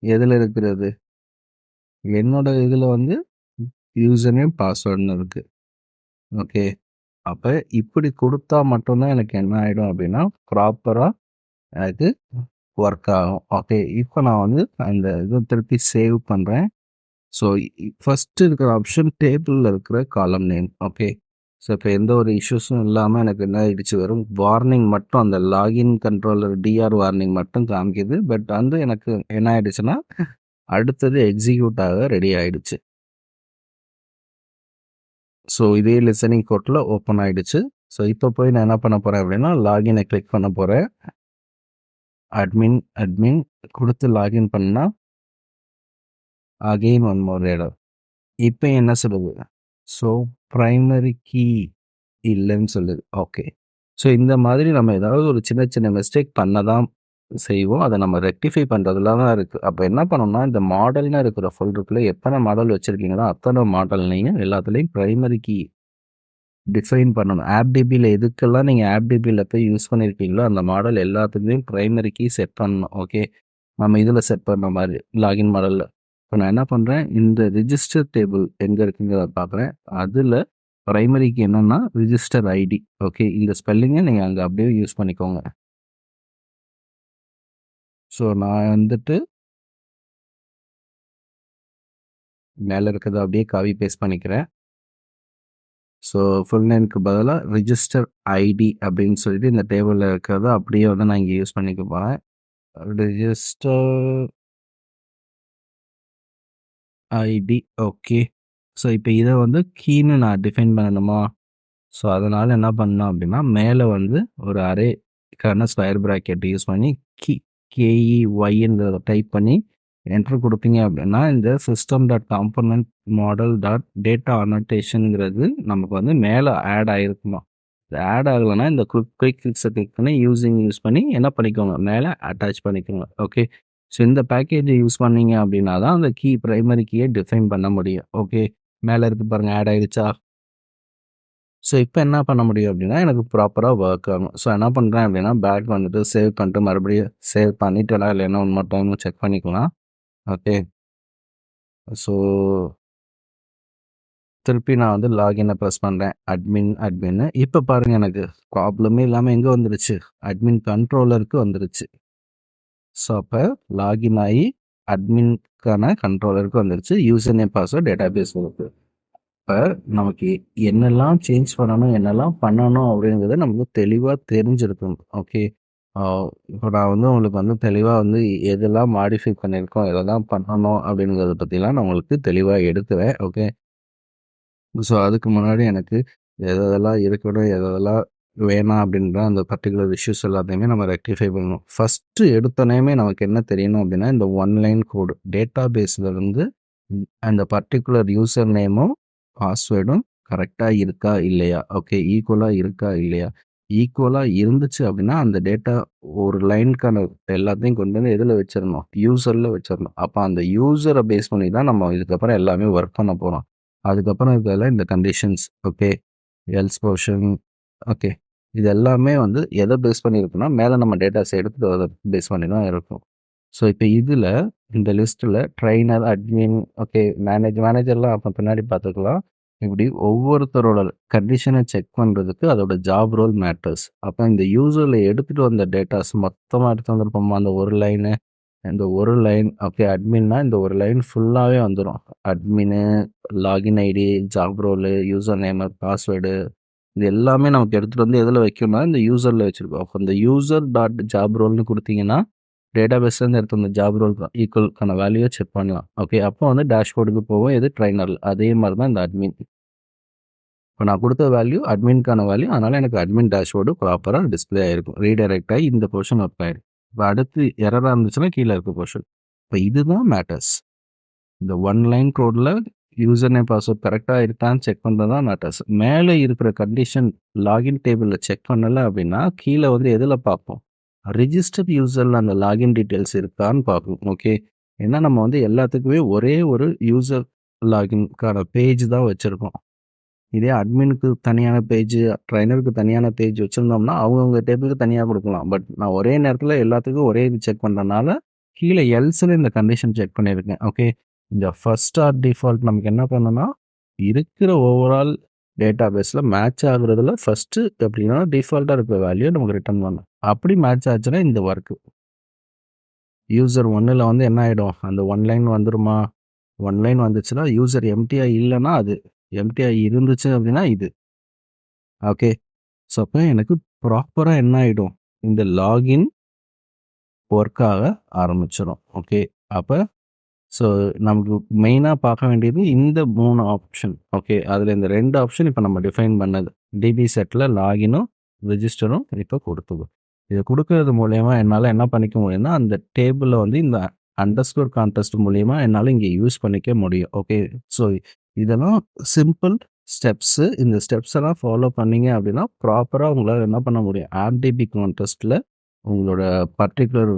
Speaker 1: எதில் இருக்கிறது, என்னோட இதில் வந்து யூசர் நேம் பாஸ்வேர்டுன்னு இருக்குது. ஓகே. அப்போ இப்படி கொடுத்தா மட்டும்தான் எனக்கு என்ன ஆகிடும் அப்படின்னா ப்ராப்பராக எனக்கு ஒர்க் ஆகும். ஓகே. இப்போ நான் வந்து அந்த இதை திருப்பி சேவ் பண்ணுறேன். ஸோ ஃபஸ்ட்டு இருக்கிற ஆப்ஷன் டேபிளில் இருக்கிற காலம் நேம். ஓகே. ஸோ இப்போ எந்த ஒரு இஷ்யூஸும் இல்லாமல் எனக்கு என்ன ஆயிடுச்சு, வெறும் வார்னிங் மட்டும் அந்த லாகின் கண்ட்ரோலர் டிஆர் வார்னிங் மட்டும் காமிக்குது. பட் வந்து எனக்கு என்ன ஆயிடுச்சுன்னா, அடுத்தது எக்ஸிக்யூட் ஆக ரெடி ஆயிடுச்சு. ஸோ இதே லிசனிங் கோட்டில் ஓப்பன் ஆயிடுச்சு. ஸோ இப்போ போய் நான் என்ன பண்ண போகிறேன் அப்படின்னா, லாகினை கிளிக் பண்ண போகிறேன். அட்மின் கொடுத்து லாகின் பண்ணால் அகெயின் ஒன் மோர் எரர். இப்போ என்ன சொல்லுது? ஸோ பிரைமரி கீ இல்லைன்னு சொல்லுது. ஓகே. ஸோ இந்த மாதிரி நம்ம ஏதாவது ஒரு சின்ன சின்ன மிஸ்டேக் பண்ண தான் செய்வோம். அதை நம்ம ரெக்டிஃபை பண்ணுறதுல தான் இருக்குது. அப்போ என்ன பண்ணணும்னா, இந்த மாடல்னு இருக்கிற ஃபோல்டருக்குள்ளே எத்தனை மாடல் வச்சுருக்கீங்களோ அத்தனை மாடல்னையும் எல்லாத்துலேயும் பிரைமரி கீ டிஃபைன் பண்ணணும். ஆப்டிபியில் எதுக்கெல்லாம் நீங்கள் ஆப்டிபியில் போய் யூஸ் பண்ணியிருக்கீங்களோ அந்த மாடல் எல்லாத்துலேயும் பிரைமரி கீ செட் பண்ணணும். ஓகே. நம்ம இதில் செட் பண்ண மாதிரி லாகின் மாடலில். இப்போ நான் என்ன பண்ணுறேன், இந்த ரிஜிஸ்டர் டேபிள் எங்கே இருக்குங்கிறத பார்க்குறேன். அதில் பிரைமரிக்கு என்னென்னா ரிஜிஸ்டர் ஐடி. ஓகே. இந்த ஸ்பெல்லிங்கை நீங்கள் அங்கே அப்படியே யூஸ் பண்ணிக்கோங்க. ஸோ நான் வந்துட்டு மேலே இருக்கிறத அப்படியே காப்பி பேஸ்ட் பண்ணிக்கிறேன். ஸோ ஃபுல் நேமுக்கு பதிலாக ரிஜிஸ்டர் ஐடி அப்படின்னு சொல்லிட்டு இந்த டேபிளில் இருக்கிறத அப்படியே வந்து நான் இங்கே யூஸ் பண்ணிக்க போகிறேன். Register ID. ஓகே. ஸோ இப்போ இதை வந்து கீன்னு நான் டிஃபைன் பண்ணணுமா? ஸோ அதனால் என்ன பண்ணோம் அப்படின்னா, மேலே வந்து ஒரு அரேக்கான ஸ்கொயர் ப்ராக்கெட் யூஸ் பண்ணி KEYன்றத டைப் பண்ணி என்டர் கொடுத்தீங்க அப்படின்னா, இந்த system dot component model dot data அனோட்டேஷனுங்கிறது நமக்கு வந்து மேலே ஆட் ஆகிருக்குமா. இது ஆட் ஆகலைன்னா இந்த குயிக் ஃபிக்ஸை கிளிக் பண்ணி யூஸ் பண்ணி என்ன பண்ணிக்கோங்க, மேலே அட்டாச் பண்ணிக்கோங்க. ஓகே. ஸோ இந்த பேக்கேஜை யூஸ் பண்ணீங்க அப்படின்னா தான் அந்த பிரைமரி கீயை டிஃபைன் பண்ண முடியும். ஓகே. மேலே இருக்கு பாருங்கள், ஆட் ஆகிடுச்சா? ஸோ இப்போ என்ன பண்ண முடியும் அப்படின்னா, எனக்கு ப்ராப்பராக ஒர்க் ஆகும். ஸோ என்ன பண்ணுறேன் அப்படின்னா, பேக் வந்துட்டு சேவ் பண்ணிட்டு மறுபடியும் சேவ் பண்ணிட்டேனா இல்லைன்னா ஒன் மோர் டைம் செக் பண்ணிக்கலாம். ஓகே. ஸோ திருப்பி நான் வந்து லாகினை ப்ரெஸ் பண்ணுறேன். அட்மின்னு இப்போ பாருங்கள், எனக்கு ப்ராப்ளமே இல்லாமல் எங்கே வந்துருச்சு, அட்மின் கண்ட்ரோலருக்கு வந்துருச்சு. ஸோ அப்போ லாகின் ஆகி அட்மின்கான கண்ட்ரோலருக்கு வந்துருச்சு. யூசர் நேம் பாஸ்வேர்ட் டேட்டாபேஸ் இருக்குது. இப்போ நமக்கு என்னெல்லாம் சேஞ்ச் பண்ணணும், என்னெல்லாம் பண்ணணும் அப்படிங்கிறத நமக்கு தெளிவாக தெரிஞ்சிருக்கணும். ஓகே. இப்போ நான் வந்து உங்களுக்கு வந்து தெளிவாக வந்து எதெல்லாம் மாடிஃபை பண்ணியிருக்கோம், எதெல்லாம் பண்ணணும் அப்படிங்கிறத பற்றிலாம் நான் உங்களுக்கு தெளிவாக எடுக்கிறேன். ஓகே. ஸோ அதுக்கு முன்னாடி எனக்கு எதெல்லாம் இருக்கணும், எதெல்லாம் வேணாம் அப்படின்ற அந்த பர்டிகுலர் இஷ்யூஸ் எல்லாத்தையுமே நம்ம ரெக்டிஃபை பண்ணணும். ஃபஸ்ட்டு எடுத்தோடனேயுமே நமக்கு என்ன தெரியணும் அப்படின்னா, இந்த ஒன்லைன் கோடு டேட்டா பேஸ்லேருந்து அந்த பர்டிகுலர் யூசர் நேமும் பாஸ்வேர்டும் கரெக்டாக இருக்கா இல்லையா, ஓகே, ஈக்குவலாக இருக்கா இல்லையா. ஈக்குவலாக இருந்துச்சு அப்படின்னா அந்த டேட்டா ஒரு லைனுக்கான எல்லாத்தையும் கொண்டு வந்து எதில் வச்சிடணும், யூசரில் வச்சிடணும். அப்போ அந்த யூசரை பேஸ் பண்ணி தான் நம்ம இதுக்கப்புறம் எல்லாமே ஒர்க் பண்ண போகிறோம். அதுக்கப்புறம் இதில் இந்த conditions, okay, else portion, okay, இது எல்லாமே வந்து எதை பேஸ் பண்ணியிருக்குன்னா மேலே நம்ம டேட்டாஸ் எடுத்துகிட்டு அதை பேஸ் பண்ணி தான் இருக்கும். ஸோ இப்போ இதில் இந்த லிஸ்ட்டில் ட்ரெயினர், அட்மின், ஓகே, மேனேஜர்லாம் அப்போ பின்னாடி பார்த்துக்கலாம். இப்படி ஒவ்வொருத்தரோட கண்டிஷனை செக் பண்ணுறதுக்கு அதோட ஜாப் ரோல் மேட்டர்ஸ். அப்போ இந்த யூசரில் எடுத்துகிட்டு வந்த டேட்டாஸ் மொத்தமாக எடுத்து வந்திருப்போமா, அந்த ஒரு லைனு, இந்த ஒரு லைன், ஓகே, அட்மின்னா இந்த ஒரு லைன் ஃபுல்லாகவே வந்துடும். அட்மின்னு, login ID, job role, user name, password, இது எல்லாமே நமக்கு எடுத்துகிட்டு வந்து எதில் வைக்கணும்னா இந்த யூசரில் வச்சுருக்கோம். அப்போ இந்த யூசர் டாட் ஜாப் ரோல்னு கொடுத்தீங்கன்னா டேட்டாபேஸ்லேருந்து எடுத்து வந்த ஜாப் ரோல் ஈக்குவலுக்கான வேல்யூவை செக் பண்ணலாம். ஓகே. அப்போ வந்து டேஷ்போர்டுக்கு போவோம். இது ட்ரைனரில் அதே மாதிரி தான் இந்த அட்மின். இப்போ நான் கொடுத்த வேல்யூ அட்மின்கான வேல்யூ, அதனால் எனக்கு அட்மின் டேஷ்போர்டு ப்ராப்பராக டிஸ்பிளே ஆகிருக்கும். ரீடைரக்ட் ஆகி இந்த போர்ஷன் ஒர்க் ஆகிடும். இப்போ அடுத்து எரராக இருந்துச்சுன்னா கீழே இருக்க போர்ஷன். இப்போ இதுதான் மேட்டர்ஸ். இந்த ஒன் லைன் கோடில் யூசர் நேம் பாஸ்வேர்ட் கரெக்டாக இருக்கான்னு செக் பண்ணுறது தான் மேட்டர்ஸ். மேலே இருக்கிற கண்டிஷன் லாகின் டேபிளில் செக் பண்ணலை அப்படின்னா கீழே வந்து எதில் பார்ப்போம், ரிஜிஸ்டர் யூசரில் அந்த லாகின் டீட்டெயில்ஸ் இருக்கான்னு பார்க்கணும். ஓகே. ஏன்னா நம்ம வந்து எல்லாத்துக்குமே ஒரே ஒரு யூசர் லாகின்கான பேஜ் தான் வச்சுருக்கோம். இதே அட்மினுக்கு தனியான பேஜ், ட்ரைனருக்கு தனியான பேஜ் வச்சுருந்தோம்னா அவங்கவுங்க டேபிளுக்கு தனியாக கொடுக்கலாம். பட் நான் ஒரே நேரத்தில் எல்லாத்துக்கும் ஒரே இது செக் பண்ணுறதுனால கீழே எல்ஸில் இந்த கண்டிஷன் செக் பண்ணியிருக்கேன். ஓகே. இந்த ஃபர்ஸ்ட் ஆர் டிஃபால்ட் நமக்கு என்ன பண்ணணும்னா இருக்கிற ஓவரால் டேட்டா பேஸில் மேட்ச் ஆகுறதுல ஃபஸ்ட்டு அப்படின்னா டிஃபால்ட்டாக இருக்கிற வேல்யூ நமக்கு ரிட்டர்ன் பண்ணணும். அப்படி மேட்ச் ஆச்சுன்னா இந்த ஒர்க்கு யூசர் ஒன்னில் வந்து என்ன ஆகிடும், அந்த ஒன் லைன் வந்துடுமா. ஒன் லைன் வந்துச்சுன்னா யூசர் எம்டிஆர் இல்லைன்னா அது, எம்டிஆர் இருந்துச்சு அப்படின்னா இது. ஓகே. ஸோ, அப்ப எனக்கு ப்ராப்பரா என்ன ஆயிடும்? இந்த லாகின் ஒர்க் ஆக ஆரம்பிச்சிரும். ஓகே. அப்ப ஸோ, நமக்கு மெயினா பார்க்க வேண்டியது இந்த 3 ஆப்ஷன். ஓகே. அதுல இந்த 2 ஆப்ஷன் இப்ப நம்ம டிஃபைன் பண்ணது. டிபி செட்ல லாகினும், ரிஜிஸ்டரும் இப்ப குடுத்துருக்கோம். இத குடுக்கறது மூலியமா என்னால என்ன பண்ணிக்க முடியும்னா, அந்த டேபிள்ல வந்து இந்த அண்டர்ஸ்கோர் கான்டெஸ்ட் மூலியமா என்னால இங்க யூஸ் பண்ணிக்க முடியும். ஓகே. ஸோ, இதெல்லாம் சிம்பிள் ஸ்டெப்ஸு. இந்த ஸ்டெப்ஸ் எல்லாம் ஃபாலோ பண்ணீங்க அப்படின்னா, ப்ராப்பரா உங்களால என்ன பண்ண முடியும்? ஆப்டிபி கான்டெஸ்ட்ல உங்களோட பர்ட்டிகுலர்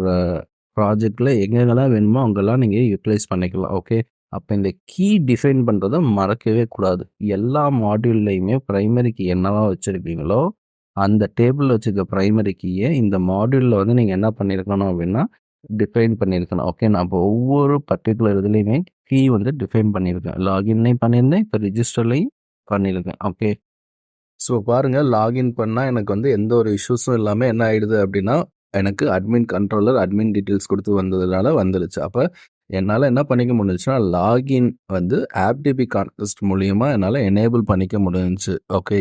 Speaker 1: ப்ராஜெக்ட்ல எங்கெங்கெல்லாம் வேணுமோ அங்கெல்லாம் நீங்க யூட்டிலைஸ் பண்ணிக்கலாம். ஓகே. அப்ப இந்த கீ டிஃபைன் பண்றத மறக்கவே கூடாது. எல்லா மாடியூல்லையுமே பிரைமரி கீ என்னவா வச்சிருக்கீங்களோ, அந்த டேபிள்ல வச்சிருக்க பிரைமரி கீய இந்த மாடியூல்ல வந்து நீங்க என்ன பண்ணியிருக்கணும் அப்படின்னா, டிஃபைன் பண்ணியிருக்கணும். ஓகே. நான் இப்போ ஒவ்வொரு பர்ட்டிகுலர் இதுலயுமே கீ வந்து டிஃபைன் பண்ணியிருக்கேன். லாகின்லையும் பண்ணியிருந்தேன். இப்ப ரிஜிஸ்டர்லையும் பண்ணியிருக்கேன். ஓகே. ஸோ பாருங்க, லாகின் பண்ணா எனக்கு வந்து எந்த ஒரு இஷ்யூஸும் இல்லாம என்ன ஆயிடுது அப்படின்னா, எனக்கு அட்மின் கண்ட்ரோலர், அட்மின் டீட்டெயில்ஸ் குடுத்து வந்ததுனால வந்துருச்சு. அப்ப என்னால என்ன பண்ணிக்க முடிஞ்சுச்சுன்னா, லாகின் வந்து ஆப்டிபி கான்டெஸ்ட் மூலியமா என்னால எனேபிள் பண்ணிக்க முடிஞ்சுச்சு. ஓகே.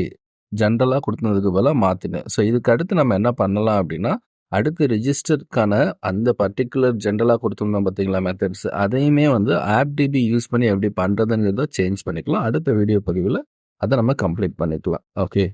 Speaker 1: ஜென்ரலா குடுத்ததுக்கு பதிலா மாத்திட்டேன். ஸோ இதுக்கு அடுத்து நம்ம என்ன பண்ணலாம் அப்படின்னா, அடுத்து ரிஜிஸ்டருக்கான அந்த பர்ட்டிகுலர் ஜென்ரலா குடுத்திருந்தோம் பார்த்தீங்களா மெத்தட்ஸ், அதையுமே வந்து ஆப்டிபி யூஸ் பண்ணி எப்படி பண்றதுங்கிறத சேஞ்ச் பண்ணிக்கலாம். அடுத்த வீடியோ பதிவுல அத நம்ம கம்ப்ளீட் பண்ணிக்கலாம். ஓகே.